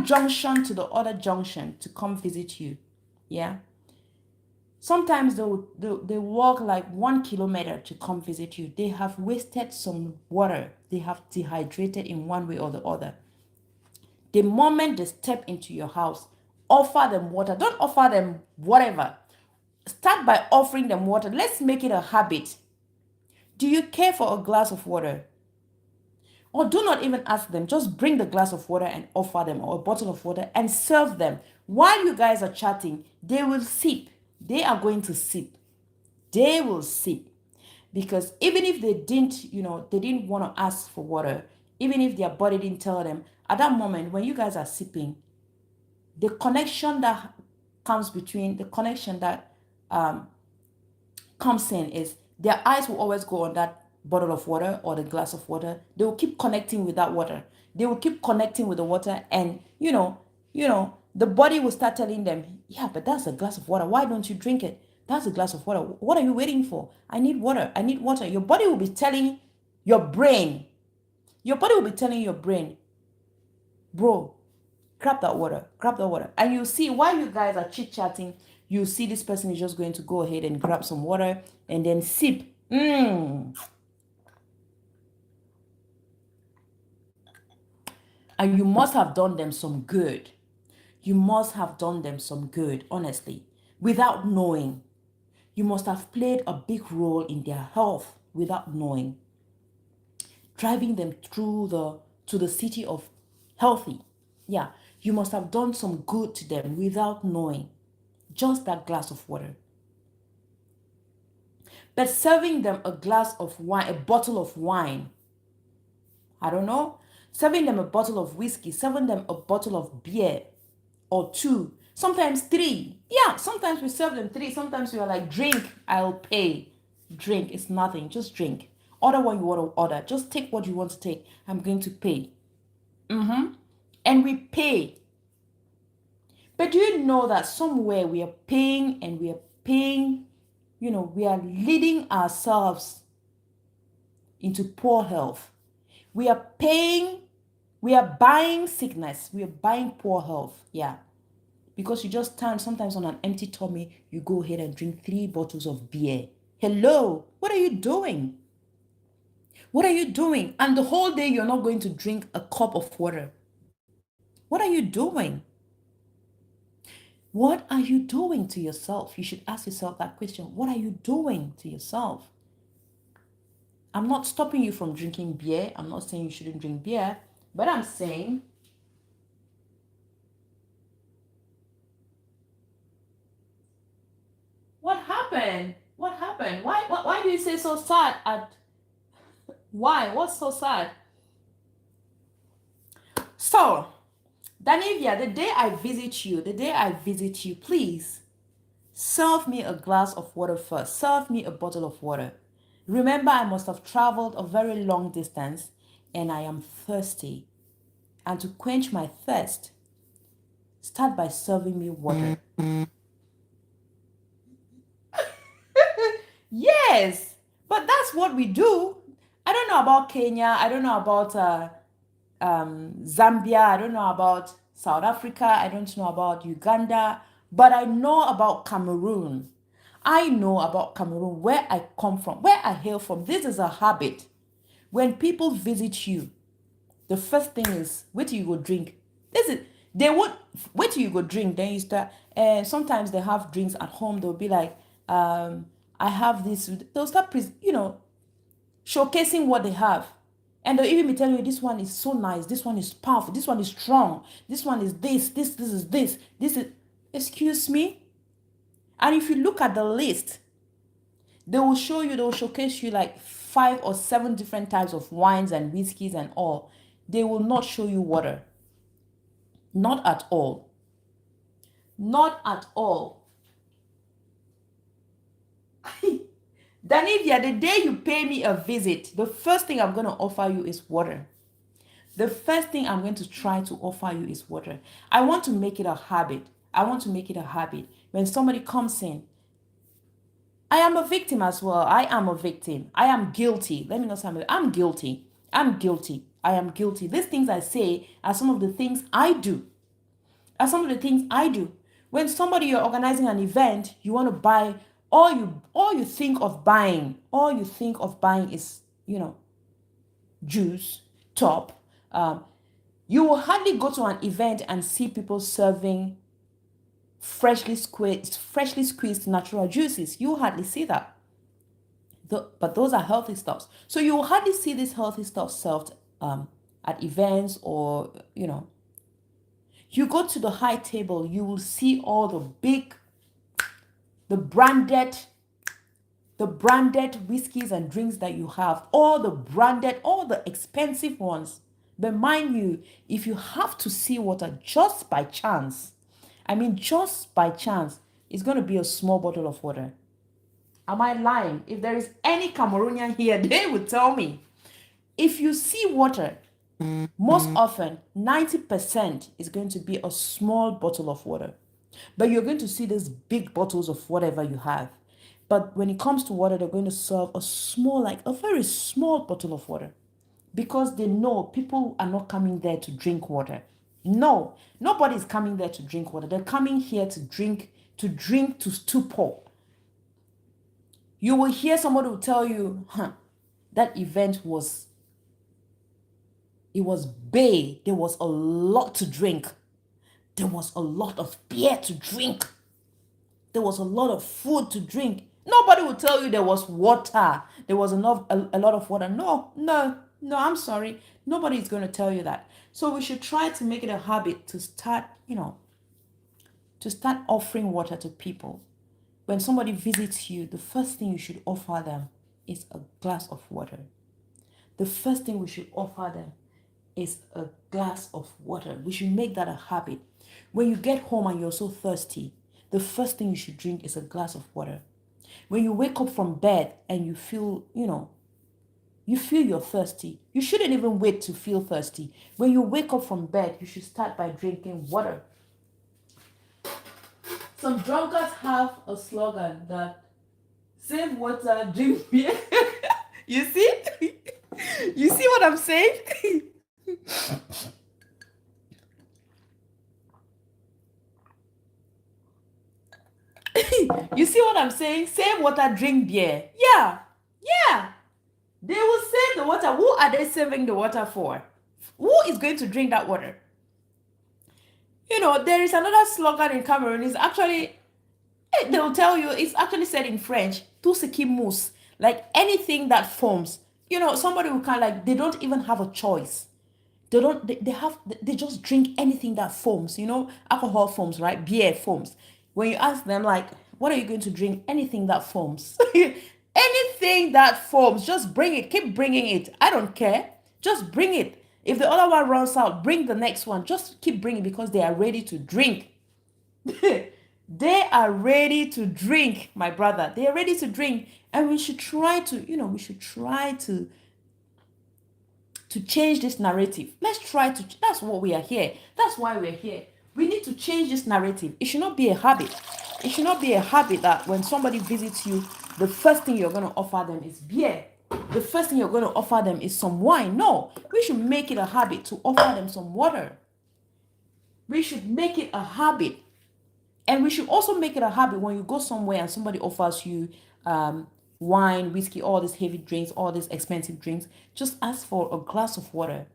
junction to the other junction to come visit you. Yeah. Sometimes they walk like 1 kilometer to come visit you. They have wasted some water. They have dehydrated in one way or the other. The moment they step into your house, offer them water. Don't offer them whatever. Start by offering them water. Let's make it a habit. Do you care for a glass of water? Or do not even ask them. Just bring the glass of water and offer them, or a bottle of water, and serve them. While you guys are chatting, they will sip. They are going to sip. They will sip. Because even if they didn't want to ask for water, even if their body didn't tell them, at that moment, when you guys are sipping, the connection that comes in is their eyes will always go on that bottle of water or the glass of water. They will keep connecting with that water. They will keep connecting with the water, and the body will start telling them, yeah, but that's a glass of water. Why don't you drink it? That's a glass of water. What are you waiting for? I need water. I need water. Your body will be telling your brain, bro, grab that water. And you see, while you guys are chit-chatting, you see this person is just going to go ahead and grab some water and then sip. And you must have done them some good. Honestly, without knowing. You must have played a big role in their health without knowing. Driving them to the city of healthy. Yeah, you must have done some good to them without knowing. Just that glass of water. But serving them a glass of wine, a bottle of wine, I don't know, serving them a bottle of whiskey, serving them a bottle of beer or 2, sometimes 3. Yeah, sometimes we serve them 3. Sometimes we are like, drink, I'll pay. Drink, it's nothing, just drink. Order what you want to order. Just take what you want to take. I'm going to pay. And we pay. But do you know that somewhere we are paying, and we are paying, we are leading ourselves into poor health. We are paying, we are buying sickness. We are buying poor health. Yeah. Because you just stand sometimes on an empty tummy, you go ahead and drink 3 bottles of beer. Hello, what are you doing? And the whole day you're not going to drink a cup of water. What are you doing? What are you doing to yourself? You should ask yourself that question. What are you doing to yourself? I'm not stopping you from drinking beer. I'm not saying you shouldn't drink beer, but I'm saying what happened? Why do you say so sad? Why? What's so sad? So, Danivia, the day I visit you, please serve me a glass of water first. Serve me a bottle of water. Remember, I must have traveled a very long distance, and I am thirsty. And to quench my thirst, start by serving me water. Yes, but that's what we do. I don't know about Kenya. I don't know about Zambia. I don't know about South Africa. I don't know about Uganda. But I know about Cameroon. I know about Cameroon, where I come from, where I hail from. This is a habit. When people visit you, the first thing is, wait till you go drink. This is, they would wait till you go drink, then you start. And sometimes they have drinks at home. They'll be like, I have this. They'll start, showcasing what they have. And they'll even be telling you, this one is so nice, this one is powerful, this one is strong, this one is this is this is, excuse me. And if you look at the list, they will showcase you like 5 or 7 different types of wines and whiskeys and all. They will not show you water. Not at all. Not at all. Danivia, the day you pay me a visit, the first thing I'm going to offer you is water. The first thing I'm going to try to offer you is water. I want to make it a habit. I want to make it a habit. When somebody comes in, I am a victim as well. I am a victim. I am guilty. Let me know something. I'm guilty. I'm guilty. I am guilty. These things I say are some of the things I do. Are some of the things I do. When somebody, you're organizing an event, you want to buy, all you think of buying is, juice, top. You will hardly go to an event and see people serving freshly squeezed natural juices. You will hardly see that. But those are healthy stuffs. So you will hardly see this healthy stuff served at events, or you go to the high table, you will see all the branded whiskeys and drinks that you have, all the expensive ones. But mind you, if you have to see water just by chance, it's going to be a small bottle of water. Am I lying? If there is any Cameroonian here, they would tell me. If you see water, most often 90% is going to be a small bottle of water. But you're going to see these big bottles of whatever you have. But when it comes to water, they're going to serve a very small bottle of water, because they know people are not coming there to drink water. No, nobody's coming there to drink water. They're coming here to drink to stupor. You will hear somebody will tell you, that event was bay. There was a lot to drink. There was a lot of beer to drink. There was a lot of food to drink. Nobody will tell you there was water. There was a lot of water. No, I'm sorry. Nobody is going to tell you that. So we should try to make it a habit to start offering water to people. When somebody visits you, the first thing you should offer them is a glass of water. The first thing we should offer them is a glass of water. We should make that a habit. When you get home and you're so thirsty, the first thing you should drink is a glass of water. When you wake up from bed and you feel you're thirsty, you shouldn't even wait to feel thirsty. When you wake up from bed, you should start by drinking water. Some drunkards have a slogan that save water, drink beer. You see? You see what I'm saying? You see what I'm saying? Save water, drink beer. Yeah. They will save the water. Who are they saving the water for? Who is going to drink that water? There is another slogan in Cameroon. It's actually, they'll tell you, it's actually said in French, tout ce qui mousse. Like anything that foams. Somebody will kind of like, they don't even have a choice. They just drink anything that foams. Alcohol foams, right? Beer foams. When you ask them, like, what are you going to drink? Anything that foams. Anything that foams, just bring it. Keep bringing it. I don't care. Just bring it. If the other one runs out, bring the next one. Just keep bringing, because they are ready to drink. They are ready to drink, my brother. They are ready to drink. And we should try to to change this narrative. Let's try to, that's what we are here. That's why we're here. We need to change this narrative. It should not be a habit. It should not be a habit that when somebody visits you, the first thing you're going to offer them is beer. The first thing you're going to offer them is some wine. No, we should make it a habit to offer them some water. We should make it a habit. And we should also make it a habit when you go somewhere and somebody offers you wine, whiskey, all these heavy drinks, all these expensive drinks, just ask for a glass of water.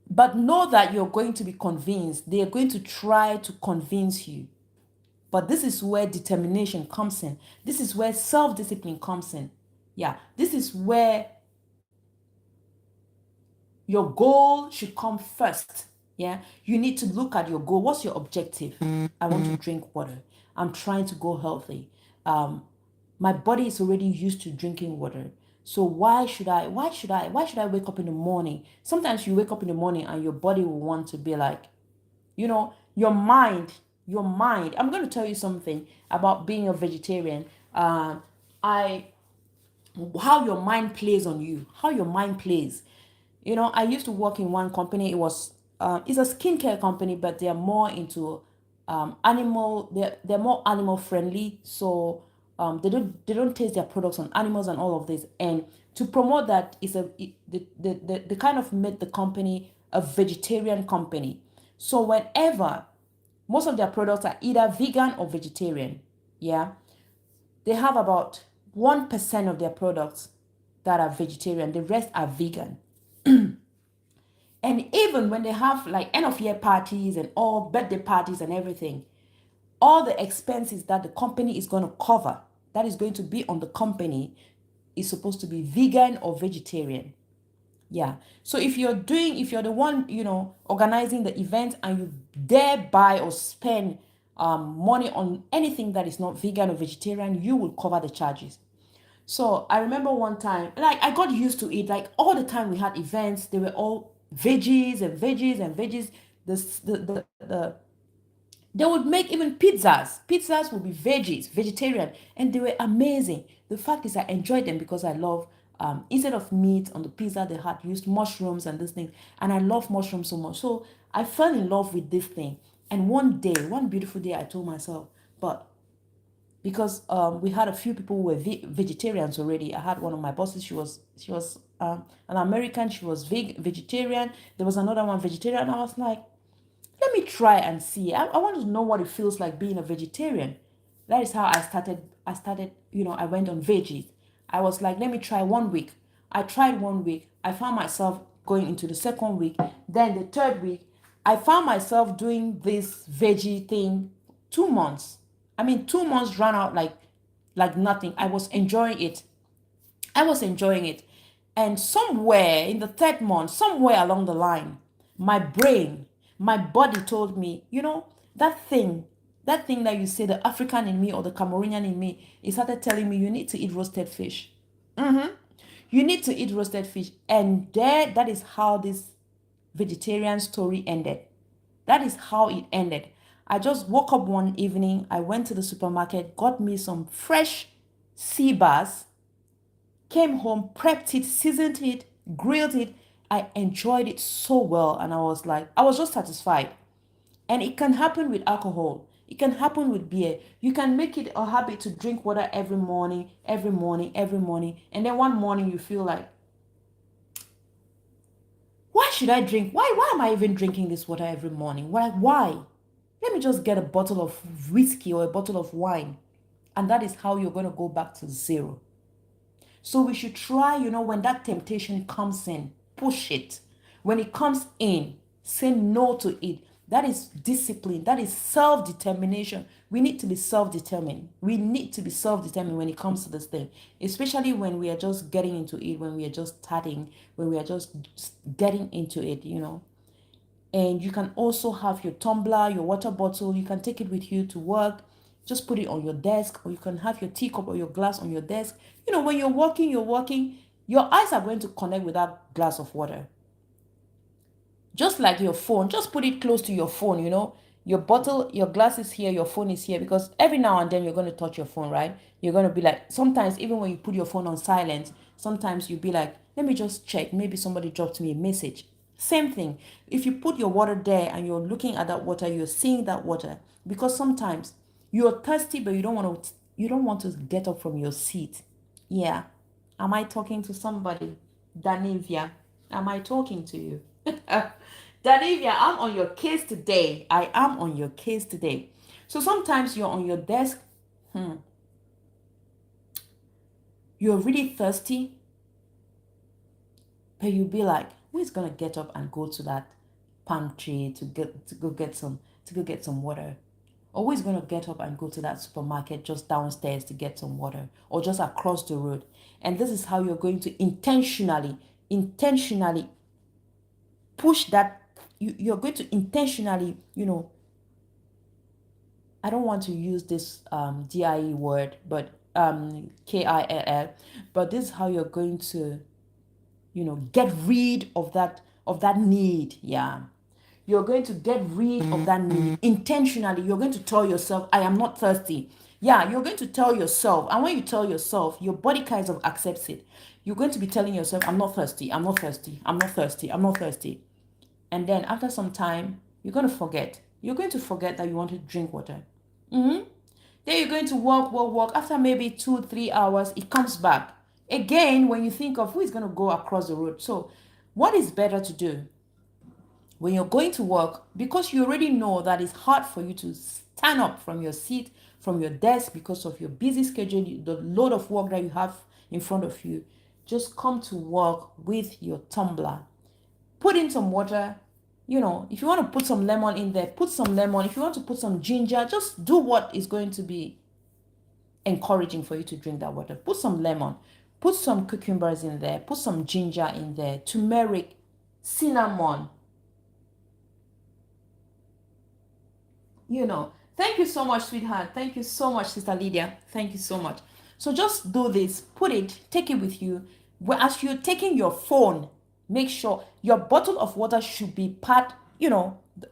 But know that you're going to be convinced. They are going to try to convince you. But this is where determination comes in. This is where self-discipline comes in. Yeah, this is where your goal should come first. Yeah, you need to look at your goal. What's your objective? I want to drink water. I'm trying to go healthy. My body is already used to drinking water. So why should I wake up in the morning? Sometimes you wake up in the morning and your body will want to be like, your mind. I'm going to tell you something about being a vegetarian. How your mind plays on you. How your mind plays. I used to work in one company. It's a skincare company, but they are more into animal. They're more animal friendly. So they don't taste their products on animals and all of this. And to promote that is they kind of made the company a vegetarian company. So whenever most of their products are either vegan or vegetarian, yeah, they have about 1% of their products that are vegetarian. The rest are vegan. And even when they have like end of year parties and all birthday parties and everything, all the expenses that the company is going to cover, that is going to be on the company, is supposed to be vegan or vegetarian. Yeah. So if you're the one, organizing the event and you dare buy or spend money on anything that is not vegan or vegetarian, you will cover the charges. So I remember one time, like I got used to it. Like all the time we had events, they were all veggies and veggies and veggies. They would make even pizzas. Pizzas would be veggies, vegetarian, and they were amazing. The fact is, I enjoyed them because I love. Instead of meat on the pizza, they had used mushrooms and this thing, and I love mushrooms so much. So I fell in love with this thing. And one beautiful day, I told myself, but because we had a few people who were vegetarians already. I had one of my bosses. She was an American. She was vegetarian. There was another one vegetarian. I was like, let me try and see. I want to know what it feels like being a vegetarian. That is how I started. I went on veggies. I was like, let me try 1 week. I tried 1 week. I found myself going into the second week. Then the third week, I found myself doing this veggie thing 2 months. 2 months ran out like nothing. I was enjoying it. And somewhere in the third month, somewhere along the line, my brain, my body told me, that thing that you say, the African in me or the Cameroonian in me, it started telling me you need to eat roasted fish. You need to eat roasted fish. And that is how this vegetarian story ended. That is how it ended. I just woke up one evening. I went to the supermarket, got me some fresh sea bass, came home, prepped it, seasoned it, grilled it. I enjoyed it so well. And I was just satisfied. And it can happen with alcohol. It can happen with beer. You can make it a habit to drink water every morning. And then one morning you feel like, why should I drink? Why am I even drinking this water every morning? Why? Let me just get a bottle of whiskey or a bottle of wine. And that is how you're going to go back to zero. So we should try, when that temptation comes in, push it. When it comes in, say no to it. That is discipline. That is self-determination. We need to be self-determined. When it comes to this thing, especially when we are just getting into it, when we are just starting, when we are just getting into it, And you can also have your tumbler, your water bottle. You can take it with you to work. Just put it on your desk, or you can have your teacup or your glass on your desk. When you're walking, your eyes are going to connect with that glass of water. Just like your phone, just put it close to your phone, Your bottle, your glass is here, your phone is here, because every now and then you're going to touch your phone, right? You're going to be like, sometimes even when you put your phone on silent, sometimes you'll be like, Let me just check. Maybe somebody dropped me a message. Same thing. If you put your water there and you're looking at that water, you're seeing that water, because sometimes you're thirsty, but you don't want to get up from your seat. Yeah. Am I talking to somebody? Danivia, am I talking to you? Danivia, I'm on your case today. I am on your case today. So sometimes you're on your desk, you're really thirsty, but you'll be like, who is gonna get up and go to that pantry to go get some water? Or who is gonna get up and go to that supermarket just downstairs to get some water, or just across the road? And this is how you're going to intentionally push that. You're going to intentionally, I don't want to use this DIE word, but KILL, but this is how you're going to, get rid of that need. Yeah. You're going to get rid of that need intentionally. You're going to tell yourself, I am not thirsty. Yeah, you're going to tell yourself. And when you tell yourself, your body kind of accepts it. You're going to be telling yourself, I'm not thirsty, I'm not thirsty, I'm not thirsty, I'm not thirsty. And then after some time, you're going to forget. You're going to forget that you want to drink water. Then you're going to walk. After maybe 2-3 hours, it comes back. Again, when you think of who is going to go across the road. So what is better to do? When you're going to work, because you already know that it's hard for you to stand up from your seat, from your desk, because of your busy schedule, the load of work that you have in front of you, just come to work with your tumbler. Put in some water. If you want to put some lemon in there, put some lemon. If you want to put some ginger, just do what is going to be encouraging for you to drink that water. Put some lemon, put some cucumbers in there, put some ginger in there, turmeric, cinnamon. Thank you so much, sweetheart. Thank you so much, Sister Lydia. Thank you so much. So just do this, take it with you. As you're taking your phone, make sure your bottle of water should be part,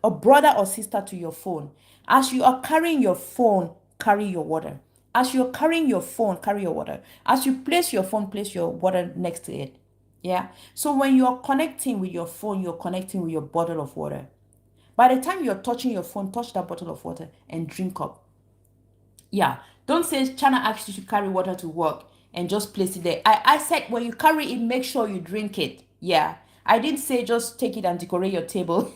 a brother or sister to your phone. As you are carrying your phone, carry your water. As you're carrying your phone, carry your water. As you place your phone, place your water next to it. Yeah. So when you're connecting with your phone, you're connecting with your bottle of water. By the time you're touching your phone, touch that bottle of water and drink up. Yeah. Don't say Chana asked you to carry water to work and just place it there. I said when you carry it, make sure you drink it. Yeah. I didn't say just take it and decorate your table.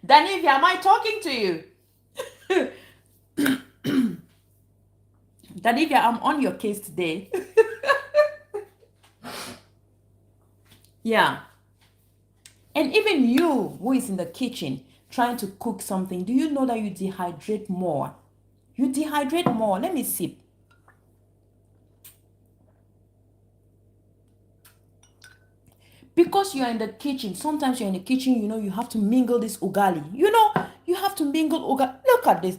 Danivia, am I talking to you? Danivia, I'm on your case today. Yeah. And even you who is in the kitchen trying to cook something, do you know that you dehydrate more? You dehydrate more. Let me sip. Because you're in the kitchen, sometimes you're in the kitchen, you have to mingle this ugali. You have to mingle ugali. Look at this.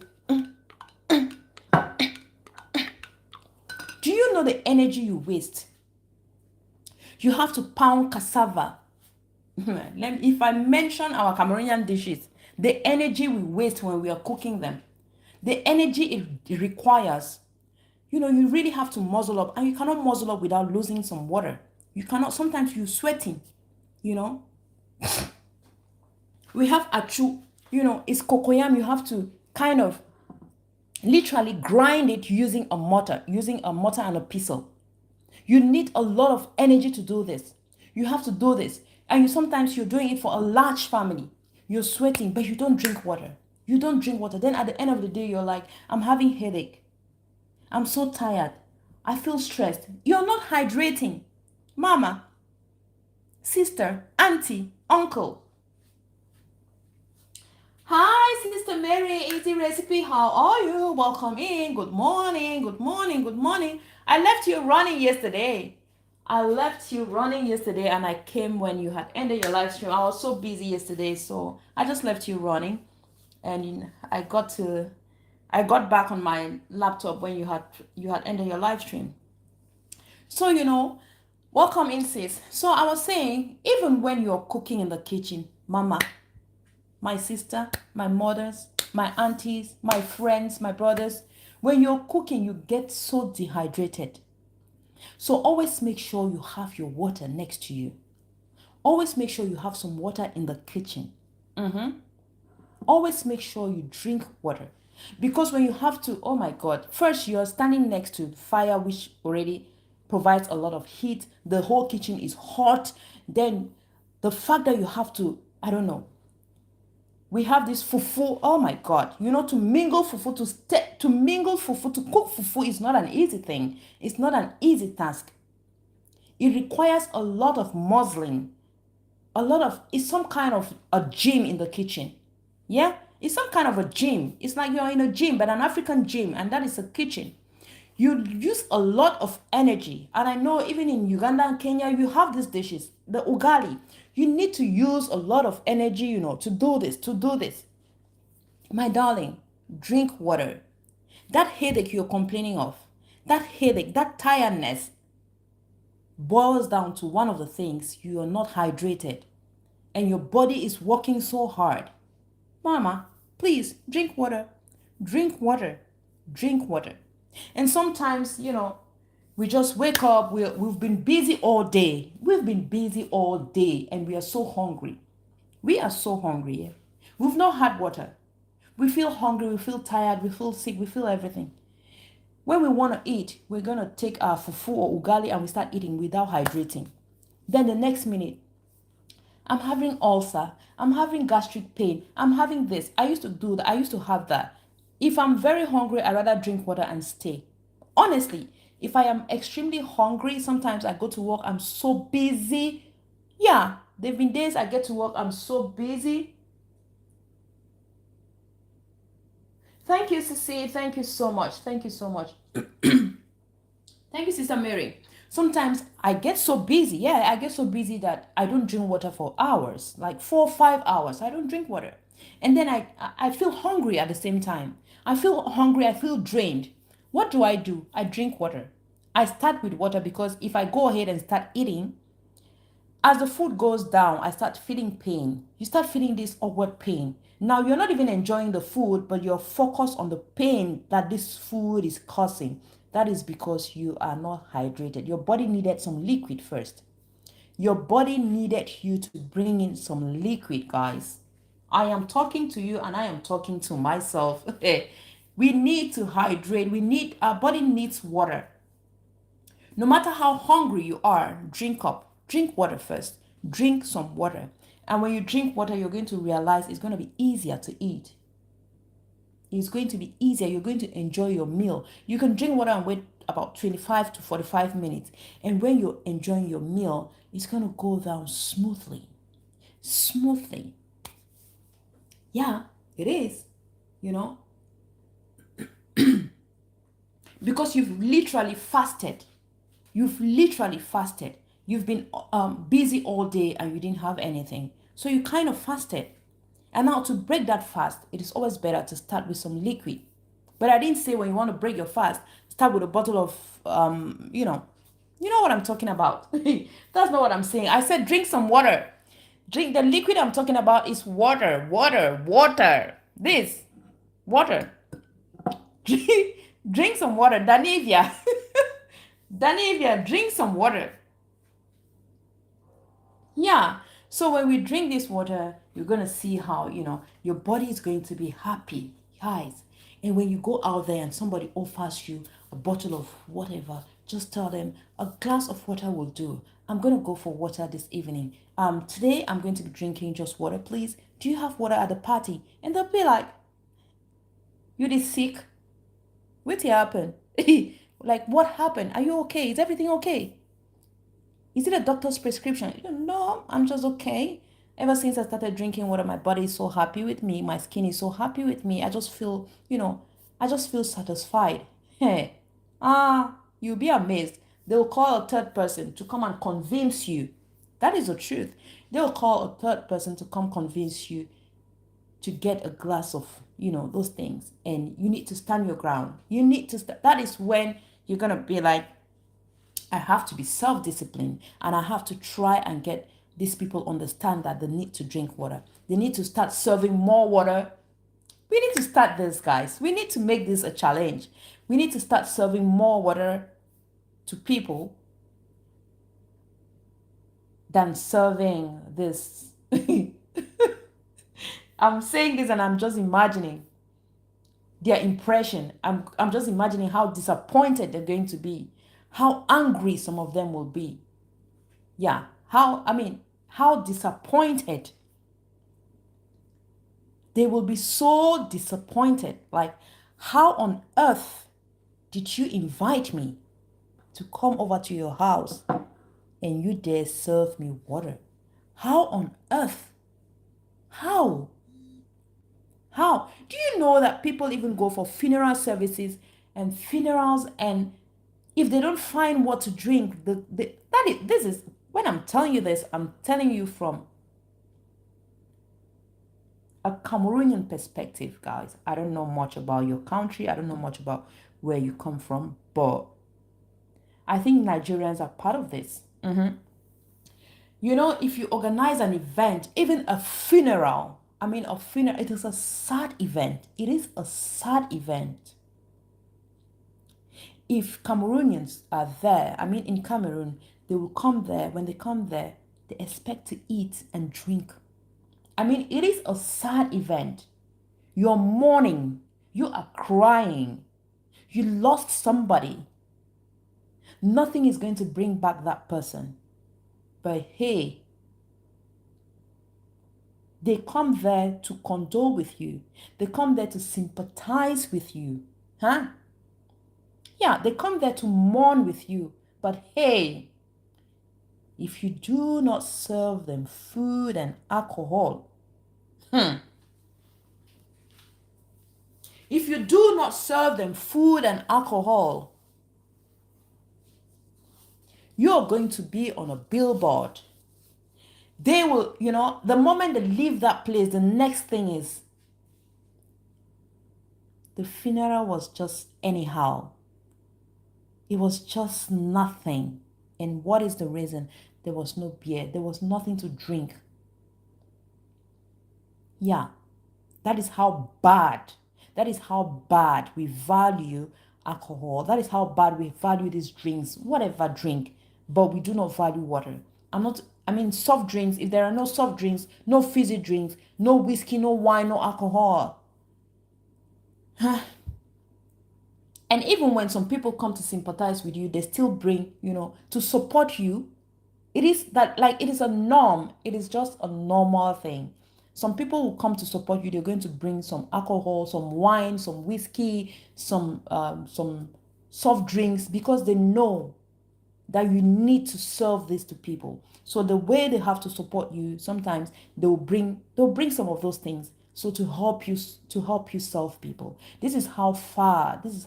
Do you know the energy you waste? You have to pound cassava. If I mention our Cameroonian dishes, the energy we waste when we are cooking them, the energy it requires, you really have to muzzle up, and you cannot muzzle up without losing some water. You cannot, sometimes you're sweating, We have Achu, it's cocoyam. You have to kind of literally grind it using a mortar and a pestle. You need a lot of energy to do this. You have to do this. And sometimes you're doing it for a large family. You're sweating, but you don't drink water. You don't drink water. Then at the end of the day, you're like, I'm having headache. I'm so tired. I feel stressed. You're not hydrating. Mama, sister, auntie, uncle. Hi, Sister Mary, Easy Recipe. How are you? Welcome in. Good morning. Good morning. Good morning. I left you running yesterday. And I came when you had ended your live stream. I was so busy yesterday, so I just left you running. And I got back on my laptop when you had ended your live stream. So, welcome in, sis. So I was saying, even when you're cooking in the kitchen, Mama, my sister, my mothers, my aunties, my friends, my brothers, when you're cooking, you get so dehydrated. So always make sure you have your water next to you. Always make sure you have some water in the kitchen. Always make sure you drink water. Because when you have to, oh my God, first you're standing next to fire, which already provides a lot of heat. The whole kitchen is hot. Then the fact that you have to, I don't know, we have this fufu. Oh my God, to mingle fufu, to mingle fufu, to cook fufu is not an easy thing. It's not an easy task. It requires a lot of muzzling, it's some kind of a gym in the kitchen. Yeah, it's some kind of a gym. It's like you're in a gym, but an African gym, and that is a kitchen. You use a lot of energy, and I know even in Uganda and Kenya you have these dishes, the ugali. You need to use a lot of energy, to do this. My darling, drink water. That headache you're complaining of, that headache, that tiredness boils down to one of the things: you are not hydrated and your body is working so hard. Mama, please drink water. Drink water. Drink water. And sometimes, we just wake up, we've been busy all day. We've been busy all day and we are so hungry. We are so hungry. Yeah? We've not had water. We feel hungry, we feel tired, we feel sick, we feel everything. When we want to eat, we're going to take our fufu or ugali and we start eating without hydrating. Then the next minute, I'm having ulcer, I'm having gastric pain, I'm having this. I used to do that, I used to have that. If I'm very hungry, I'd rather drink water and stay. Honestly, if I am extremely hungry, sometimes I go to work, I'm so busy. Yeah, there have been days I get to work, I'm so busy. Thank you, Sissy. Thank you so much. Thank you so much. Thank you, Sister Mary. Sometimes I get so busy. Yeah, I get so busy that I don't drink water for hours, like 4 or 5 hours. I don't drink water. And then I feel hungry at the same time. I feel hungry. I feel drained. What do? I drink water. I start with water because if I go ahead and start eating, as the food goes down, I start feeling pain. You start feeling this awkward pain. Now you're not even enjoying the food, but you're focused on the pain that this food is causing. That is because you are not hydrated. Your body needed some liquid first. Your body needed you to bring in some liquid, guys. I am talking to you and I am talking to myself. We need to hydrate. Our body needs water. No matter how hungry you are, drink up. Drink water first. Drink some water. And when you drink water, you're going to realize it's going to be easier to eat. It's going to be easier. You're going to enjoy your meal. You can drink water and wait about 25 to 45 minutes. And when you're enjoying your meal, it's going to go down smoothly. Smoothly. Yeah, it is. Because you've literally fasted. You've literally fasted. You've been busy all day and you didn't have anything. So you kind of fasted. And now to break that fast, it is always better to start with some liquid. But I didn't say when you want to break your fast, start with a bottle of, you know what I'm talking about. That's not what I'm saying. I said drink some water. Drink the liquid I'm talking about is water, water, water. This, water. Drink some water. Danivia. Danivia, drink some water. Yeah. So when we drink this water, you're going to see how, your body is going to be happy, guys. And when you go out there and somebody offers you a bottle of whatever, just tell them a glass of water will do. I'm going to go for water this evening. Today I'm going to be drinking just water, please. Do you have water at the party? And they'll be like, you did sick? What happened? Like, what happened? Are you okay? Is everything okay? Is it a doctor's prescription? No, I'm just okay. Ever since I started drinking water, my body is so happy with me. My skin is so happy with me. I just feel, satisfied. Hey, you'll be amazed. They'll call a third person to come and convince you. That is the truth. They'll call a third person to come convince you to get a glass of, those things. And you need to stand your ground. That is when you're going to be like, I have to be self-disciplined and I have to try and get these people understand that they need to drink water. They need to start serving more water. We need to start this, guys. We need to make this a challenge. We need to start serving more water to people than serving this. I'm saying this and I'm just imagining their impression. I'm just imagining how disappointed they're going to be, how angry some of them will be. Yeah, how disappointed. They will be so disappointed. Like, how on earth did you invite me to come over to your house and you dare serve me water? How on earth? How? How? Do you know that people even go for funeral services and funerals, and if they don't find what to drink, this is, when I'm telling you this, I'm telling you from a Cameroonian perspective, guys. I don't know much about your country. I don't know much about where you come from, but I think Nigerians are part of this. You know, if you organize an event, even a funeral, it is a sad event. It is a sad event. If Cameroonians are there, in Cameroon, they will come there. When they come there, they expect to eat and drink. It is a sad event. You're mourning. You are crying. You lost somebody. Nothing is going to bring back that person. But hey, they come there to condole with you. They come there to sympathize with you. Huh? Yeah, they come there to mourn with you. But hey, if you do not serve them food and alcohol, if you do not serve them food and alcohol, you're going to be on a billboard. They will, the moment they leave that place, the next thing is the funeral was just anyhow. It was just nothing. And what is the reason? There was no beer. There was nothing to drink. Yeah, that is how bad. That is how bad we value alcohol. That is how bad we value these drinks, whatever drink, but we do not value water. Soft drinks, if there are no soft drinks, no fizzy drinks, no whiskey, no wine, no alcohol. And even when some people come to sympathize with you, they still bring, to support you. It is a norm. It is just a normal thing. Some people will come to support you. They're going to bring some alcohol, some wine, some whiskey, some soft drinks, because they know that you need to serve this to people. So the way they have to support you, sometimes they'll bring some of those things. So to help you serve people. This is how bad this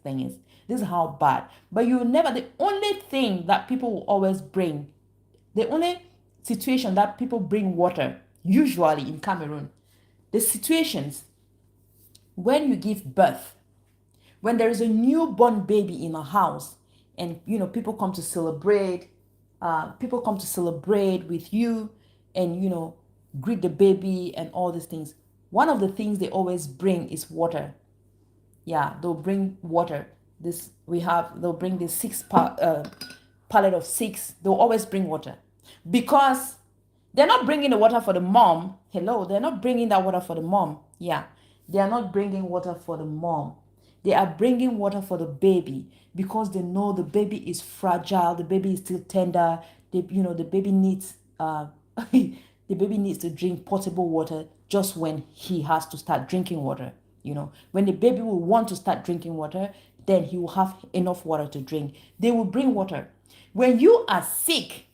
thing is. This is how bad. But the only thing that people will always bring, the only situation that people bring water, usually in Cameroon, the situations when you give birth, when there is a newborn baby in a house, and people come to celebrate with you, and greet the baby and all these things. One of the things they always bring is water. Yeah, they'll bring water. They'll bring this pallet of 6. They'll always bring water, because they're not bringing the water for the mom. Hello, they're not bringing that water for the mom. Yeah, they are not bringing water for the mom. They are bringing water for the baby, because they know the baby is fragile. The baby is still tender. The baby needs the baby needs to drink potable water just when he has to start drinking water. When the baby will want to start drinking water, then he will have enough water to drink. They will bring water. When you are sick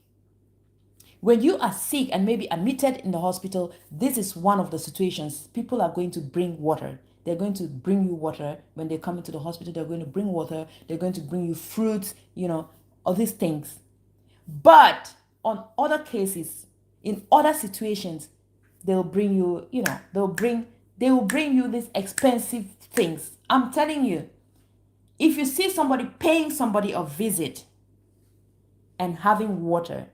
and maybe admitted in the hospital, this is one of the situations. People are going to bring water. They're going to bring you water. When they come into the hospital, they're going to bring water. They're going to bring you fruits, all these things. But on other cases, in other situations, they'll bring you, they will bring you these expensive things. I'm telling you, if you see somebody paying somebody a visit and having water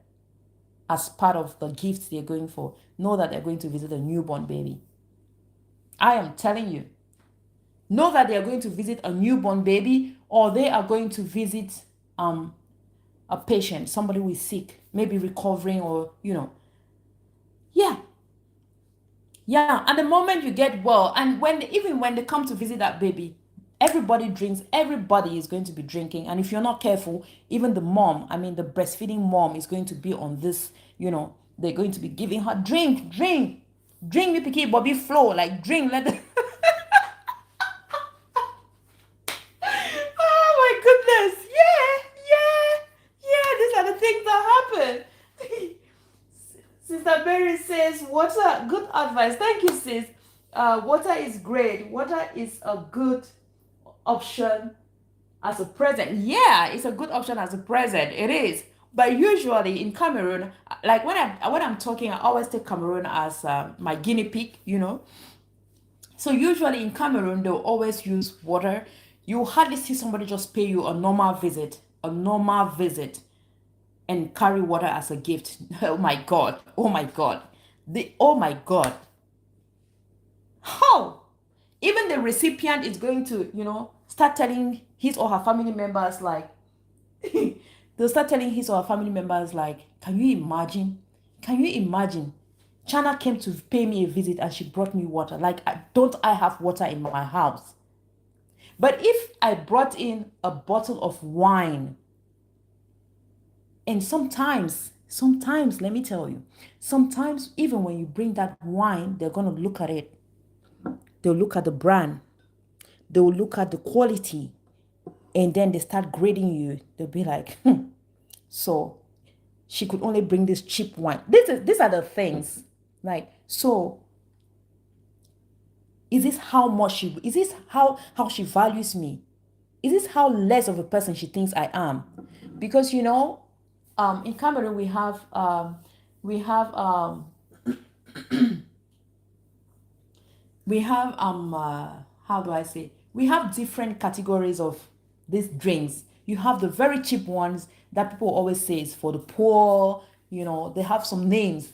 as part of the gifts they're going for, know that they're going to visit a newborn baby. I am telling you. Know that they're going to visit a newborn baby, or they are going to visit a patient, somebody who is sick, maybe recovering, or yeah. Yeah, and the moment you get well, and even when they come to visit that baby, everybody drinks, everybody is going to be drinking. And if you're not careful, even the mom, I mean the breastfeeding mom, is going to be on this, they're going to be giving her drink, drink, drink me picky Bobby flow, like drink, let the oh my goodness. Yeah, these are the things that happen. Sister Mary says, water, good advice. Thank you, sis. Water is great. Water is a good option as a present. Yeah, it's a good option as a present. It is. But usually in Cameroon, like when I'm talking, I always take Cameroon as my guinea pig. So usually in Cameroon, they'll always use water. You hardly see somebody just pay you a normal visit, and carry water as a gift. Oh my God. Oh my God. Oh my God. How? Even the recipient is going to, start telling his or her family members, like, they'll start telling his or her family members, like, can you imagine? Can you imagine? Chana came to pay me a visit and she brought me water. Like, don't I have water in my house? But if I brought in a bottle of wine, and sometimes, let me tell you, sometimes even when you bring that wine, they're going to look at it. They'll look at the brand. They'll look at the quality. And then they start grading you. They'll be like, so she could only bring this cheap wine. These are the things. Like, so is this how she values me? Is this how less of a person she thinks I am? Because in Cameroon we have how do I say, we have different categories of these drinks. You have the very cheap ones that people always say is for the poor. They have some names.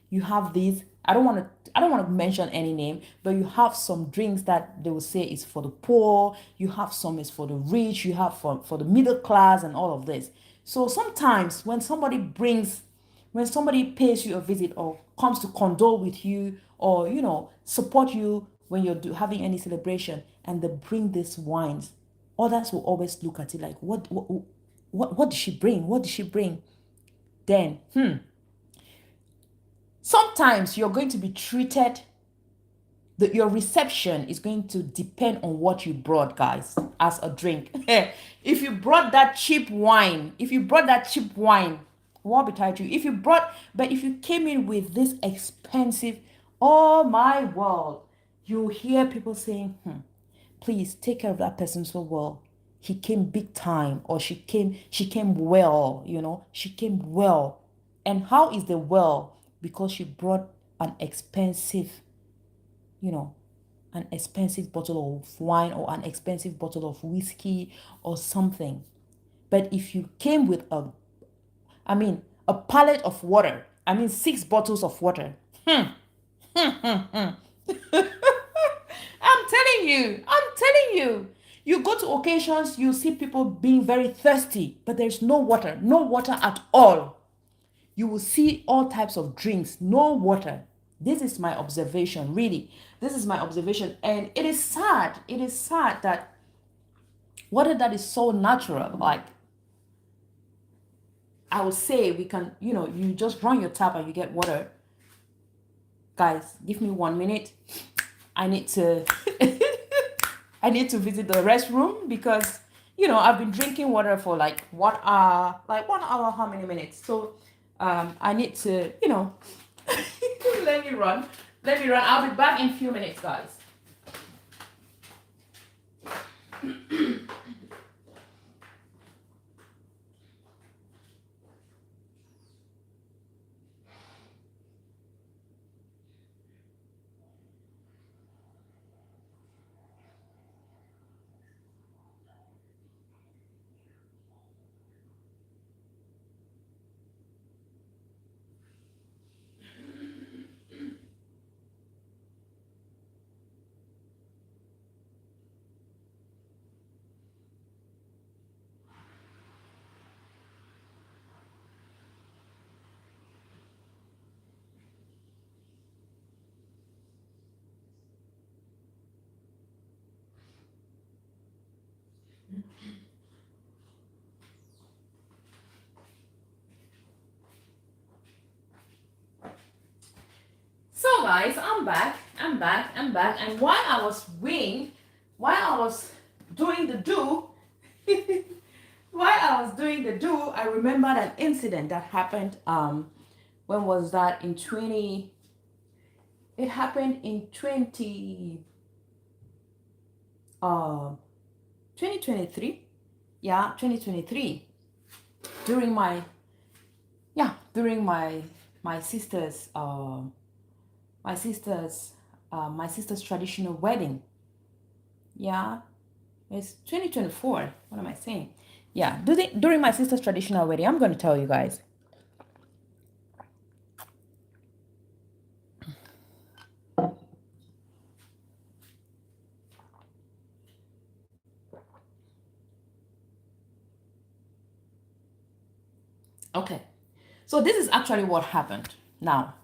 You have these, I don't want to mention any name, but you have some drinks that they will say is for the poor. You have some is for the rich. You have for the middle class and all of this. So sometimes when somebody pays you a visit or comes to condole with you, or support you when you're having any celebration, and they bring these wines, others will always look at it like, what did she bring? What did she bring? Then sometimes you're going to be treated, your reception is going to depend on what you brought, guys, as a drink. If you brought that cheap wine, what betide you? If you came in with this expensive, oh my world, you hear people saying, please take care of that person so well. He came big time, or she came well, she came well. And how is the well? Because she brought an expensive, an expensive bottle of wine, or an expensive bottle of whiskey or something. But if you came with a pallet of water, 6 bottles of water, I'm telling you, you go to occasions, you see people being very thirsty, but there's no water at all. You will see all types of drinks, no water. This is my observation, really. This is my observation. And it is sad. It is sad that water that is so natural, like, I would say we can, you just run your tap and you get water. Guys, give me 1 minute. I need to I need to visit the restroom, because I've been drinking water for like 1 hour. Like 1 hour, how many minutes? So I need to, let me run. I'll be back in a few minutes, guys. guys, I'm back. And while I was doing the do, I remembered an incident that happened. When was that? It happened in 2023. Yeah, 2023. During my sister's my sister's traditional wedding. Yeah, it's 2024. What am I saying? Yeah, during my sister's traditional wedding, I'm going to tell you guys. Okay, so this is actually what happened. Now,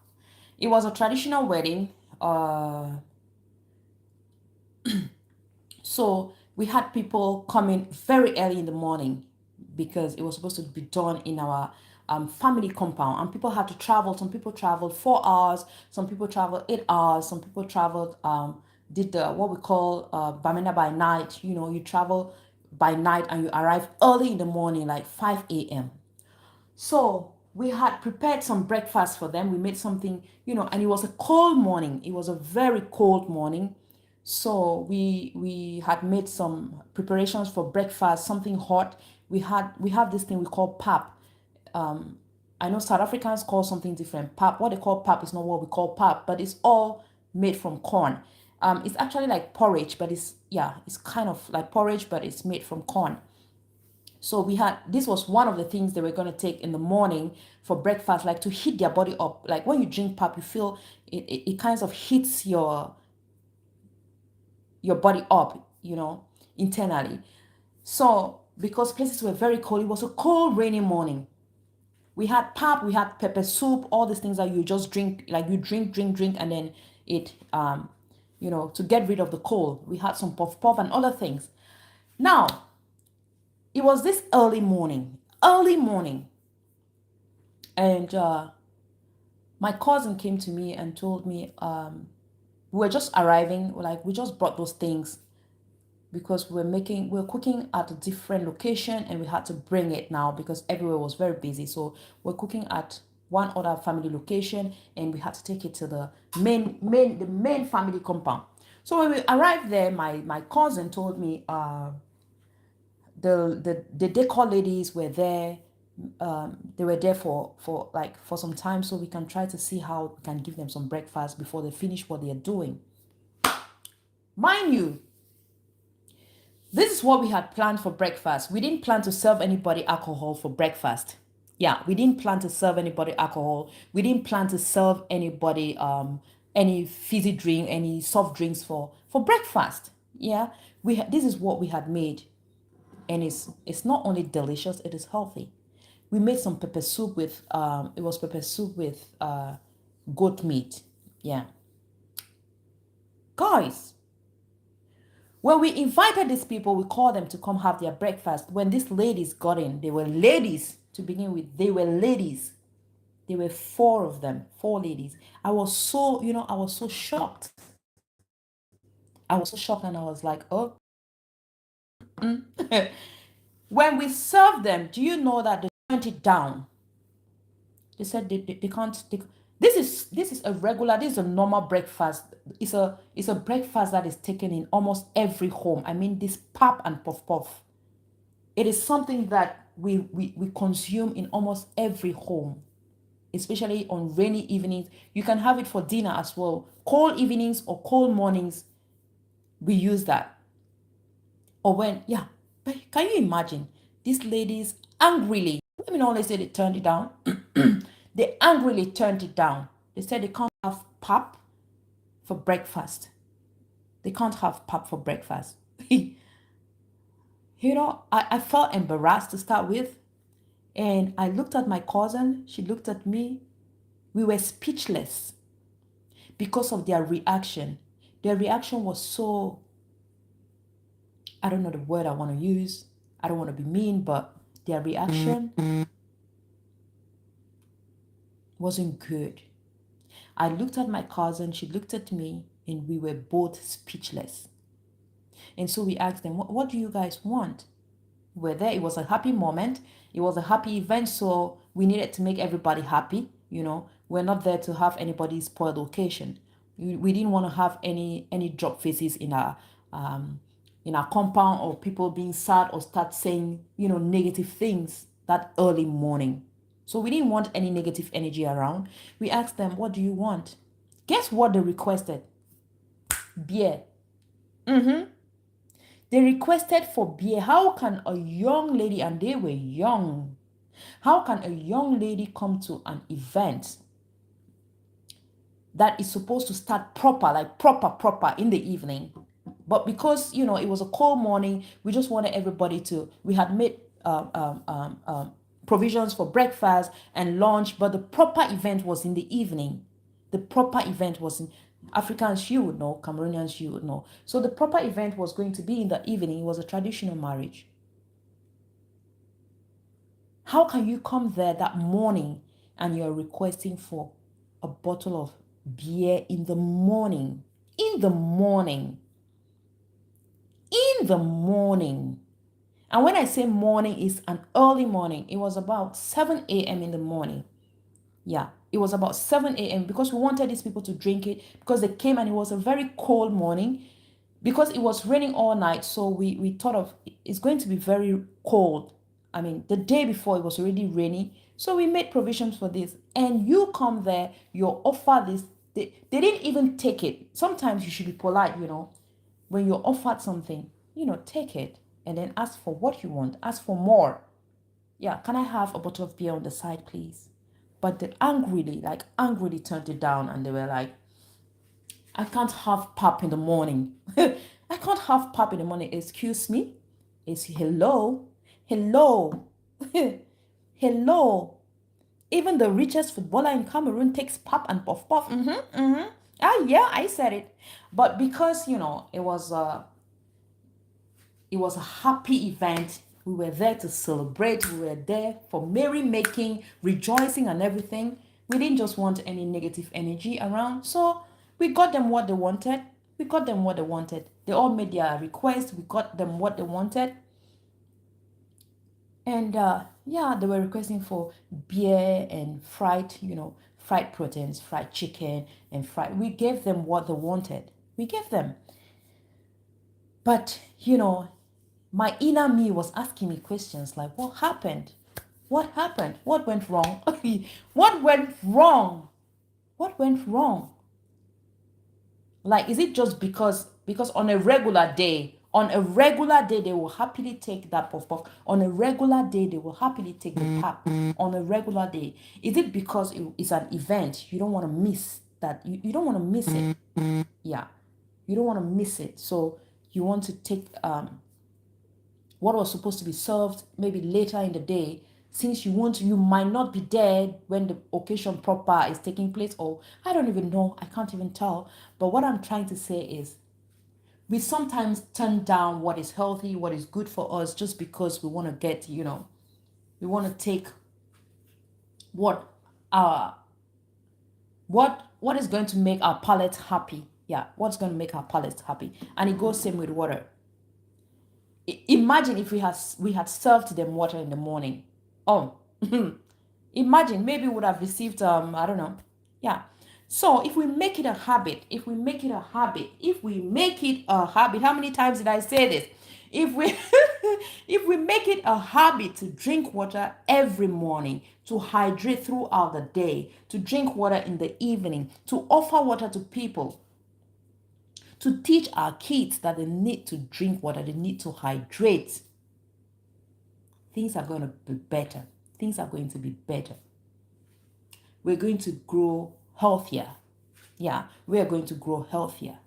it was a traditional wedding. So we had people coming very early in the morning because it was supposed to be done in our family compound, and people had to travel. Some people traveled 4 hours, some people traveled 8 hours, some people traveled did the what we call Bamenda by night. You know, you travel by night and you arrive early in the morning, like 5 a.m. So we had prepared some breakfast for them. We made something, and it was a cold morning. It was a very cold morning. So we had made some preparations for breakfast, something hot. We have this thing we call pap. I know South Africans call something different. Pap. What they call pap is not what we call pap, but it's all made from corn. It's actually like porridge, but it's kind of like porridge, but it's made from corn. So this was one of the things they were going to take in the morning for breakfast, like to heat their body up. Like when you drink pap, you feel it kind of heats your body up, internally. So because places were very cold, it was a cold, rainy morning. We had pap, we had pepper soup, all these things that you just drink, like you drink, and then it, to get rid of the cold. We had some puff and other things. Now, it was this early morning, and my cousin came to me and told me we were just arriving, like we just brought those things because we're cooking at a different location, and we had to bring it now because everywhere was very busy. So we're cooking at one other family location, and we had to take it to the main family compound. So when we arrived there, my cousin told me the decor ladies were there. They were there for some time, so we can try to see how we can give them some breakfast before they finish what they are doing. Mind you, this is what we had planned for breakfast. We didn't plan to serve anybody alcohol for breakfast. Yeah, we didn't plan to serve anybody alcohol. We didn't plan to serve anybody any fizzy drink, any soft drinks for breakfast. Yeah, this is what we had made, and it's not only delicious, it is healthy. We made some pepper soup with it was pepper soup with goat meat. Yeah, guys, when we invited these people, we called them to come have their breakfast. When these ladies got in, they were ladies to begin with. They were ladies. There were 4 of them, 4 ladies. I was so shocked. I was so shocked, and I was like, oh. When we served them, do you know that they turned it down? They said they can't. This is a normal breakfast. It's a breakfast that is taken in almost every home. I mean, this pap and puff. It is something that we consume in almost every home, especially on rainy evenings. You can have it for dinner as well. Cold evenings or cold mornings, we use that. Or when, yeah, but can you imagine these ladies angrily? Let me not only say they turned it down, they angrily turned it down. They said they can't have pap for breakfast. They can't have pap for breakfast. I felt embarrassed to start with. And I looked at my cousin. She looked at me. We were speechless because of their reaction. Their reaction was so, I don't know the word I want to use. I don't want to be mean, but their reaction wasn't good. I looked at my cousin, she looked at me, and we were both speechless. And so we asked them, what do you guys want? We're there. It was a happy moment. It was a happy event. So we needed to make everybody happy. We're not there to have anybody spoil the occasion. We didn't want to have any drop faces in our compound, or people being sad or start saying, negative things that early morning. So we didn't want any negative energy around. We asked them, what do you want? Guess what they requested? Beer. They requested for beer. How can a young lady, and they were young, how can a young lady come to an event that is supposed to start proper, like proper in the evening? But because, it was a cold morning, we just wanted everybody we had made provisions for breakfast and lunch, but the proper event was in the evening. The proper event was in Africans, you would know, Cameroonians, you would know. So the proper event was going to be in the evening. It was a traditional marriage. How can you come there that morning and you're requesting for a bottle of beer in the morning? In the morning. In the morning. And when I say morning, it's an early morning. It was about 7 a.m. in the morning. Yeah, it was about 7 a.m. because we wanted these people to drink it, because they came and it was a very cold morning, because it was raining all night. So we thought of it's going to be very cold. I mean, the day before it was already rainy. So we made provisions for this. And you come there, you're offered this. They didn't even take it. Sometimes you should be polite, when you're offered something, take it and then ask for what you want. Ask for more. Yeah, can I have a bottle of beer on the side, please? But they angrily turned it down, and they were like, I can't have pap in the morning. I can't have pap in the morning. Excuse me? It's hello? Hello? Hello? Even the richest footballer in Cameroon takes pap and puff puff. Ah, yeah, I said it. But because, it was a happy event. We were there to celebrate. We were there for merrymaking, rejoicing, and everything. We didn't just want any negative energy around. So we got them what they wanted. We got them what they wanted. They all made their request. We got them what they wanted. And yeah, they were requesting for beer and fried proteins, fried chicken, and fried. We gave them what they wanted. We gave them. But, my inner me was asking me questions like, what happened? What happened? What went wrong? What went wrong? What went wrong? Like, is it just because on a regular day, they will happily take that puff puff. On a regular day, they will happily take the pap. On a regular day. Is it because it's an event? You don't want to miss that. You don't want to miss it. Yeah. You don't want to miss it. So you want to take what was supposed to be served maybe later in the day, since you might not be there when the occasion proper is taking place, or I don't even know, I can't even tell. But what I'm trying to say is, we sometimes turn down what is healthy, what is good for us, just because we want to get, we want to take what is going to make our palate happy. Yeah, what's going to make our palate happy. And it goes same with water. Imagine if we had served them water in the morning. Oh, imagine, maybe we would have received I don't know. Yeah. So if we make it a habit, how many times did I say this? If we make it a habit to drink water every morning, to hydrate throughout the day, to drink water in the evening, to offer water to people, to teach our kids that they need to drink water, they need to hydrate, things are going to be better. Things are going to be better. We're going to grow healthier. Yeah, we are going to grow healthier.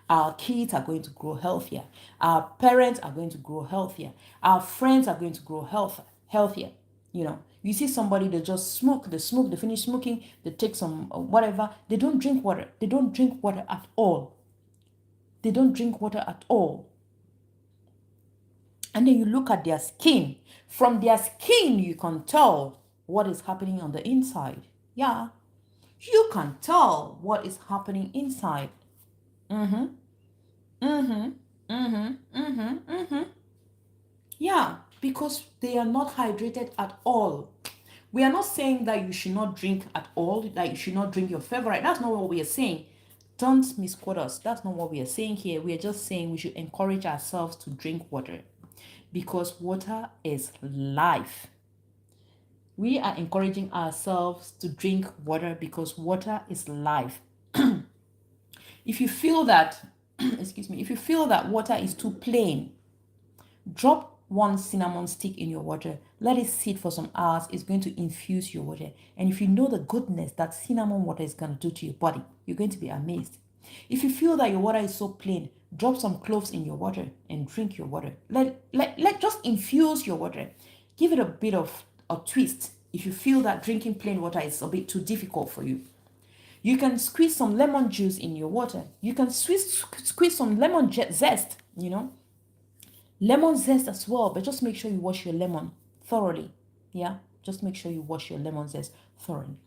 Our kids are going to grow healthier. Our parents are going to grow healthier. Our friends are going to grow healthier. You see somebody, they just smoke, they finish smoking, they take some whatever. They don't drink water. They don't drink water at all. They don't drink water at all. And then you look at their skin. From their skin, you can tell what is happening on the inside. Yeah. you can tell what is happening inside. Mm-hmm. Mm-hmm. Mm-hmm. Mm-hmm. Mm-hmm. Yeah, because they are not hydrated at all. We are not saying that you should not drink at all, that you should not drink your favorite. That's not what we are saying. Don't misquote us. That's not what we are saying here. We are just saying we should encourage ourselves to drink water because water is life. We are encouraging ourselves to drink water because water is life. If you feel that, excuse me, if you feel that water is too plain, drop one cinnamon stick in your water. Let it sit for some hours. It's going to infuse your water. And if you know the goodness that cinnamon water is going to do to your body, you're going to be amazed. If you feel that your water is so plain, drop some cloves in your water and drink your water. Let just infuse your water. Give it a bit of a twist if you feel that drinking plain water is a bit too difficult for you. You can squeeze some lemon juice in your water. You can squeeze some lemon zest, lemon zest as well, but just make sure you wash your lemon thoroughly. Yeah, just make sure you wash your lemon zest thoroughly.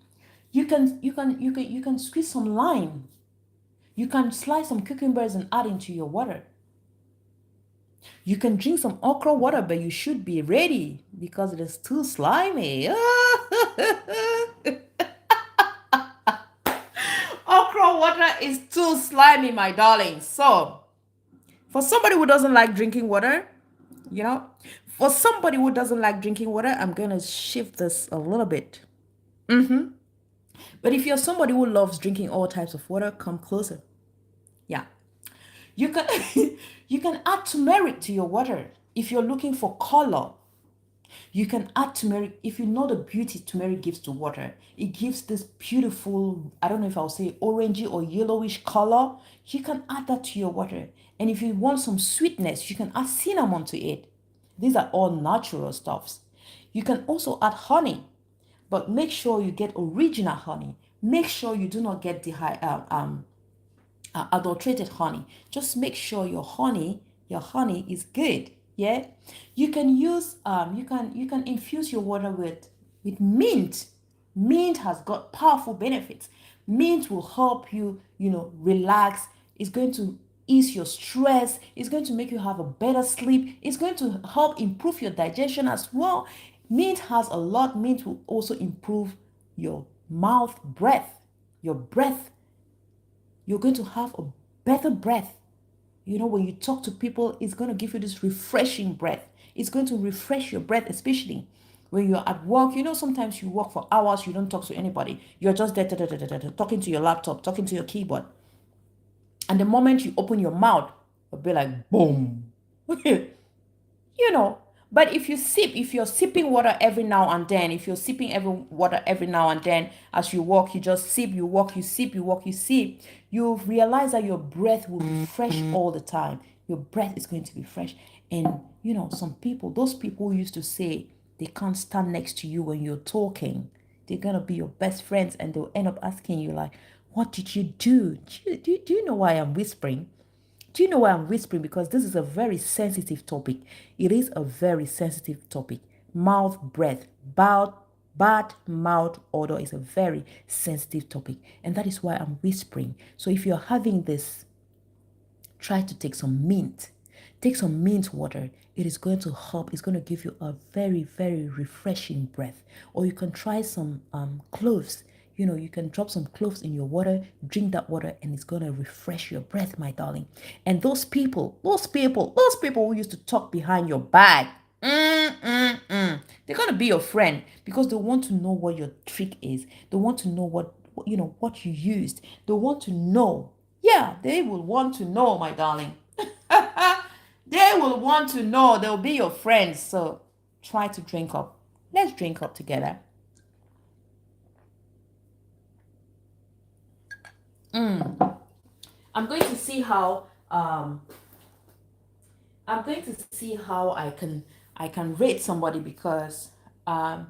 You can squeeze some lime. You can slice some cucumbers and add into your water. You can drink some okra water, but you should be ready because it is too slimy. Okra water is too slimy, my darling. So, for somebody who doesn't like drinking water, you know, for somebody who doesn't like drinking water, I'm going to shift this a little bit. But if you're somebody who loves drinking all types of water, come closer. Yeah. You can you can add turmeric to your water if you're looking for color. You can add turmeric if you know the beauty turmeric gives to water. It gives this beautiful, I don't know if I'll say orangey or yellowish color. You can add that to your water. And if you want some sweetness, you can add cinnamon to it. These are all natural stuffs. You can also add honey, but make sure you get original honey. Make sure you do not get adulterated honey. Just make sure your honey is good. Yeah, you can use you can infuse your water with mint. Mint has got powerful benefits. Mint will help you, relax. It's going to ease your stress. It's going to make you have a better sleep. It's going to help improve your digestion as well. Mint has a lot. Mint will also improve your mouth breath, your breath. You're going to have a better breath. When you talk to people, it's going to give you this refreshing breath. It's going to refresh your breath, especially when you're at work. Sometimes you work for hours, you don't talk to anybody. You're just there, talking to your laptop, talking to your keyboard. And the moment you open your mouth, it'll be like, boom. But if you're sipping water every now and then, if you're sipping water every now and then, as you walk, you just sip, you walk, you sip, you walk, you sip, you realize that your breath will be fresh all the time. Your breath is going to be fresh. And, those people who used to say they can't stand next to you when you're talking, they're going to be your best friends and they'll end up asking you like, what did you do? Do you know why I'm whispering? Do you know why I'm whispering? Because this is a very sensitive topic. It is a very sensitive topic. Mouth breath, bad mouth odor is a very sensitive topic. And that is why I'm whispering. So if you're having this, try to take some mint. Take some mint water. It is going to help. It's going to give you a very, very refreshing breath. Or you can try some cloves. You can drop some cloves in your water, drink that water, and it's going to refresh your breath, my darling. And those people who used to talk behind your back, they're going to be your friend because they want to know what your trick is. They want to know what you used. They want to know. Yeah, they will want to know, my darling. They will want to know. They'll be your friends. So try to drink up. Let's drink up together. I'm going to see how I can rate somebody because I'm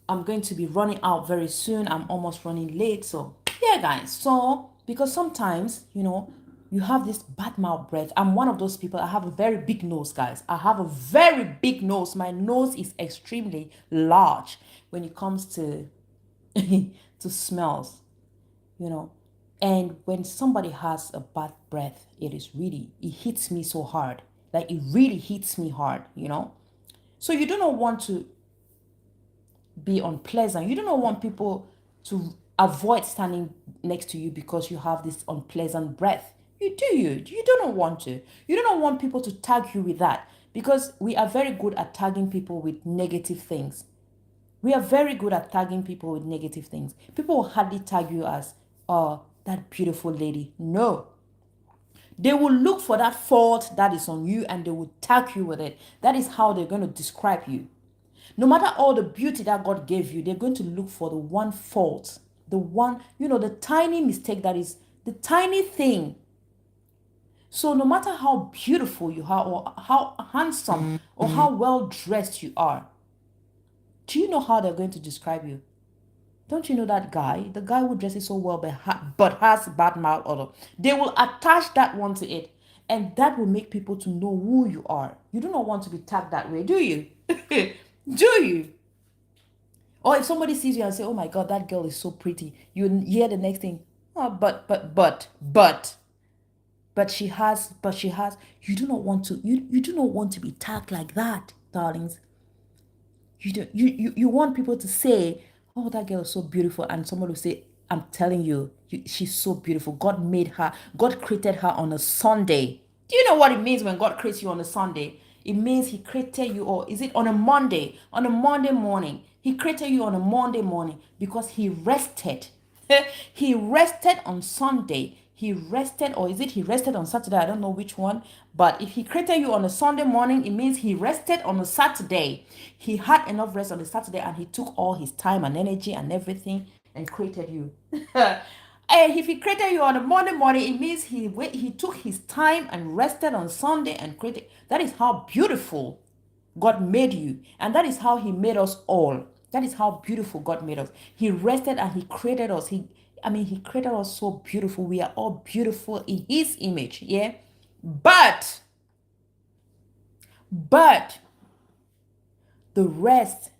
going to be running out very soon. I'm almost running late. So yeah, guys. So because sometimes you have this bad mouth breath. I'm one of those people. I have a very big nose, guys. I have a very big nose. My nose is extremely large when it comes to to smells, you know. And when somebody has a bad breath, it hits me so hard. Like it really hits me hard, you know. So you do not want to be unpleasant. You do not want people to avoid standing next to you because you have this unpleasant breath. You do not want to. You do not want people to tag you with that because we are very good at tagging people with negative things. We are very good at tagging people with negative things. People will hardly tag you as, oh, that beautiful lady. No. They will look for that fault that is on you and they will tag you with it. That is how they're going to describe you. No matter all the beauty that God gave you, they're going to look for the one fault, the one, the tiny mistake that is the tiny thing. So no matter how beautiful you are or how handsome or how well dressed you are, do you know how they're going to describe you? Don't you know that guy? The guy who dresses so well but has bad mouth odor. They will attach that one to it. And that will make people to know who you are. You do not want to be tagged that way, do you? Do you? Or if somebody sees you and say, "Oh my God, that girl is so pretty," you hear the next thing, "Oh, but she has." You do not want to. You do not want to be tagged like that, darlings. You want people to say, "Oh, that girl is so beautiful," and someone will say, "I'm telling you, she's so beautiful. God made her. God created her on a Sunday." Do you know what it means when God creates you on a Sunday? It means He created you, or is it on a Monday? On a Monday morning, He created you on a Monday morning because He rested. He rested on Sunday. He rested, or is it He rested on Saturday? I don't know which one. But if He created you on a Sunday morning, it means He rested on a Saturday. He had enough rest on the Saturday and He took all His time and energy and everything and created you. And if He created you on a Monday morning, it means He took His time and rested on Sunday and created. That is how beautiful God made you. And that is how He made us all. That is how beautiful God made us. He rested and He created us. He created us so beautiful. We are all beautiful in His image. Yeah. But the rest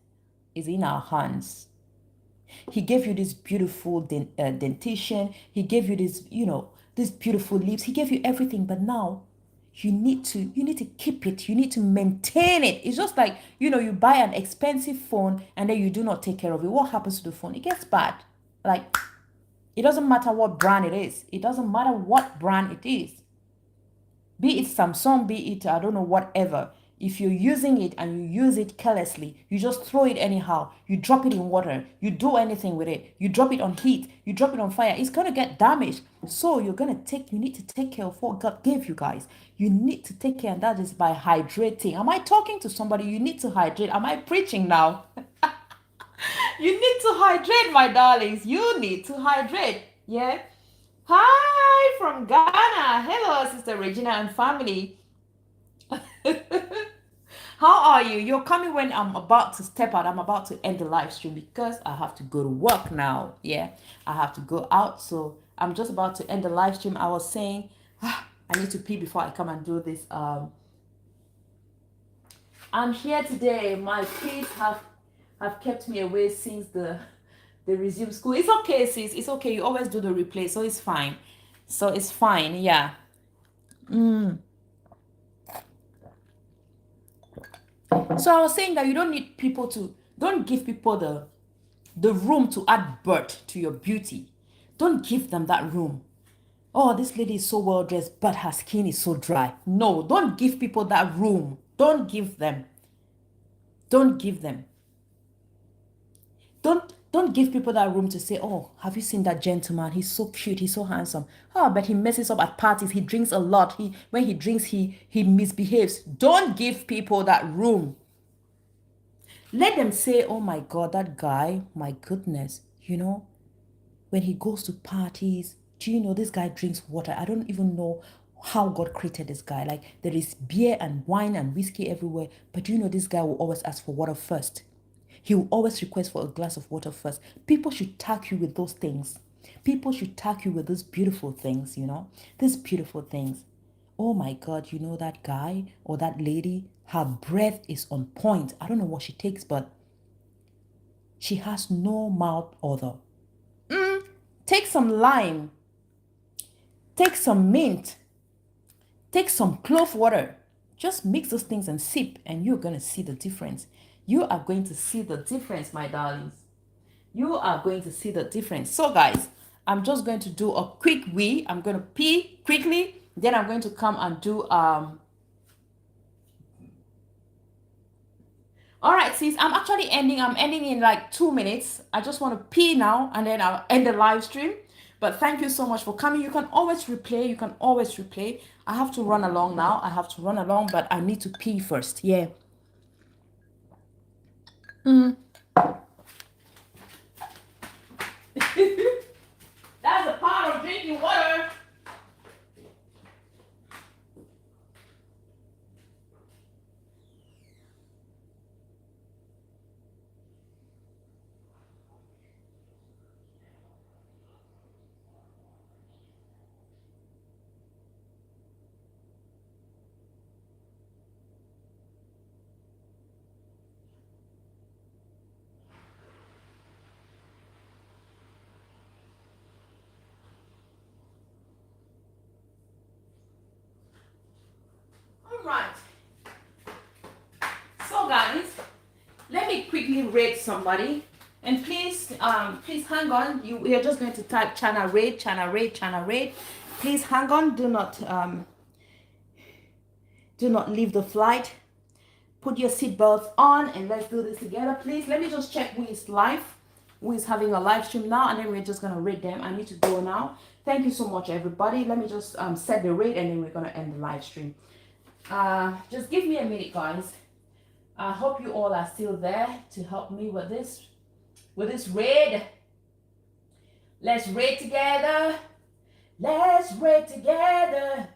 is in our hands. He gave you this beautiful dentition. He gave you this beautiful lips. He gave you everything. But now you need to keep it. You need to maintain it. It's just like, you buy an expensive phone and then you do not take care of it. What happens to the phone? It gets bad. Like, it doesn't matter what brand it is. It doesn't matter what brand it is. Be it Samsung, be it, I don't know, whatever. If you're using it and you use it carelessly, you just throw it anyhow, you drop it in water, you do anything with it, you drop it on heat, you drop it on fire, it's going to get damaged. So you need to take care of what God gave you guys. You need to take care, and that is by hydrating. Am I talking to somebody? You need to hydrate. Am I preaching now? You need to hydrate, my darlings. You need to hydrate. Yeah. Hi from Ghana. Hello, Sister Regina and family. How are you? You're coming when I'm about to step out. I'm about to end the live stream because I have to go to work now. Yeah, I have to go out. So I'm just about to end the live stream. I was saying, I need to pee before I come and do this. I'm here today. My kids have kept me away since they resumed school. It's okay, sis. It's okay. You always do the replay, so it's fine. So it's fine. Yeah. So I was saying that you don't need people to, don't give people the room to add birth to your beauty. Don't give them that room. Oh, this lady is so well dressed, but her skin is so dry. No, don't give people that room. Don't give them. Don't give them. Don't give people that room to say, "Oh, have you seen that gentleman? He's so cute, he's so handsome. Oh, but he messes up at parties, he drinks a lot. When he drinks, he misbehaves." Don't give people that room. Let them say, "Oh my God, that guy, my goodness, when he goes to parties, do you know this guy drinks water? I don't even know how God created this guy. Like, there is beer and wine and whiskey everywhere, but do you know this guy will always ask for water first? He will always request for a glass of water first." People should tag you with those things. People should tag you with these beautiful things, these beautiful things. Oh my God, that guy or that lady, her breath is on point. I don't know what she takes, but She has no mouth odor. Take some lime, take some mint, take some clove water. Just mix those things and sip, and you're going to see the difference. You are going to see the difference, my darlings. You are going to see the difference. So, guys, I'm just going to do a quick wee. I'm going to pee quickly. Then I'm going to come and do all right, sis, I'm actually ending. I'm ending in like 2 minutes. I just want to pee now, and then I'll end the live stream. But thank you so much for coming. You can always replay. You can always replay. I have to run along now. I have to run along, but I need to pee first. Yeah. That's a part of drinking water. All right. So, guys, let me quickly rate somebody. And please hang on. You're just going to type Chana rate, Chana rate, Chana rate. Please hang on. Do not leave the flight. Put your seatbelts on and let's do this together, please. Let me just check who is live, who is having a live stream now, and then we're just gonna rate them. I need to go now. Thank you so much, everybody. Let me just set the rate, and then we're gonna end the live stream. Just give me a minute, guys. I hope you all are still there to help me with this raid. Let's raid together. Let's raid together.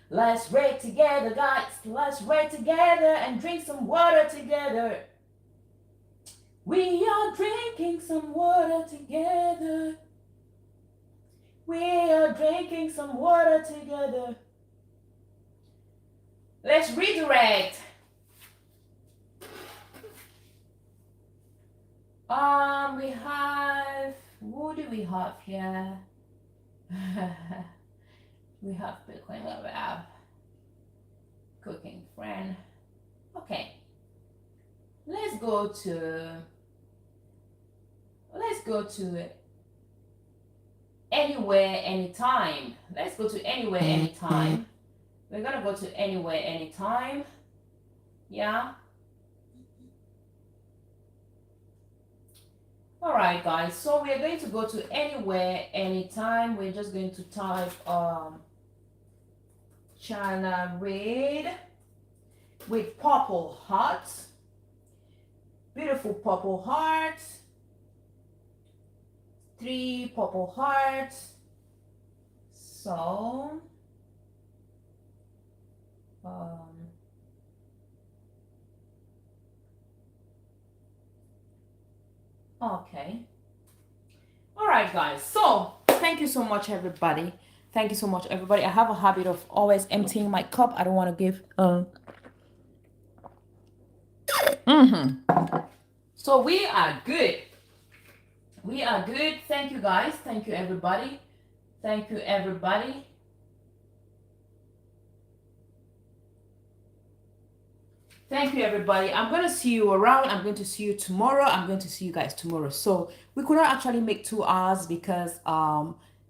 Let's raid together, guys. Let's raid together and drink some water together. We are drinking some water together. We are drinking some water together. Let's redirect. We have, what do we have here? We have Bitcoin, we have cooking friend. Okay. Let's go to anywhere, anytime. Let's go to anywhere, anytime. We're gonna go to anywhere, anytime. Yeah. All right, guys. So we are going to go to anywhere, anytime. We're just going to type China red with purple hearts. Beautiful purple hearts. 3 purple hearts. So okay. All right, guys. So thank you so much, everybody. Thank you so much, everybody. I have a habit of always emptying my cup. I don't want to give So we are good. We are good. Thank you, guys. Thank you, everybody. Thank you, everybody. Thank you, everybody. I'm going to see you around. I'm going to see you tomorrow. I'm going to see you guys tomorrow. So we could not actually make 2 hours because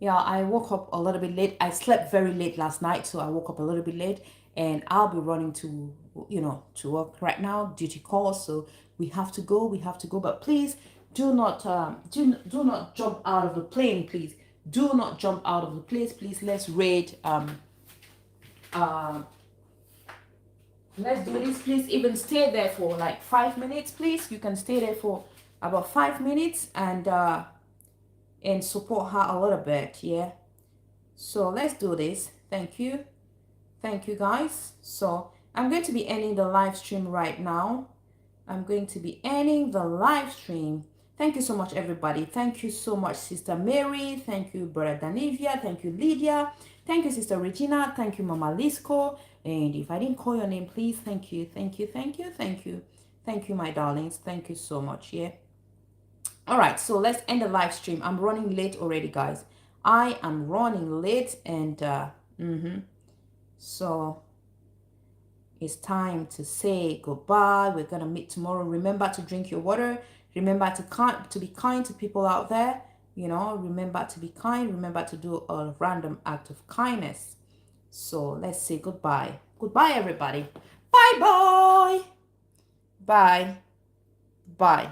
yeah, I woke up a little bit late. I slept very late last night, so I woke up a little bit late, and I'll be running to to work right now, duty call. So we have to go. But please do not do not jump out of the plane, please. Do not jump out of the place, please. Let's rate let's do this, please. Even stay there for like 5 minutes, please. You can stay there for about 5 minutes and support her a little bit. Yeah, so let's do this. Thank you, guys. So I'm going to be ending the live stream right now. Thank you so much, everybody. Thank you so much, Sister Mary. Thank you, Brother Danivia. Thank you, Lydia. Thank you, Sister Regina. Thank you, Mama Lisco. And if I didn't call your name, please, thank you. Thank you, my darlings. Thank you so much. Yeah. All right, so let's end the live stream. I'm running late already, guys. I am running late, and so it's time to say goodbye. We're gonna meet tomorrow. Remember to drink your water. Remember to be kind to people out there. You know, remember to be kind. Remember to do a random act of kindness. So let's say goodbye. Goodbye, everybody. Bye bye. Bye. Bye.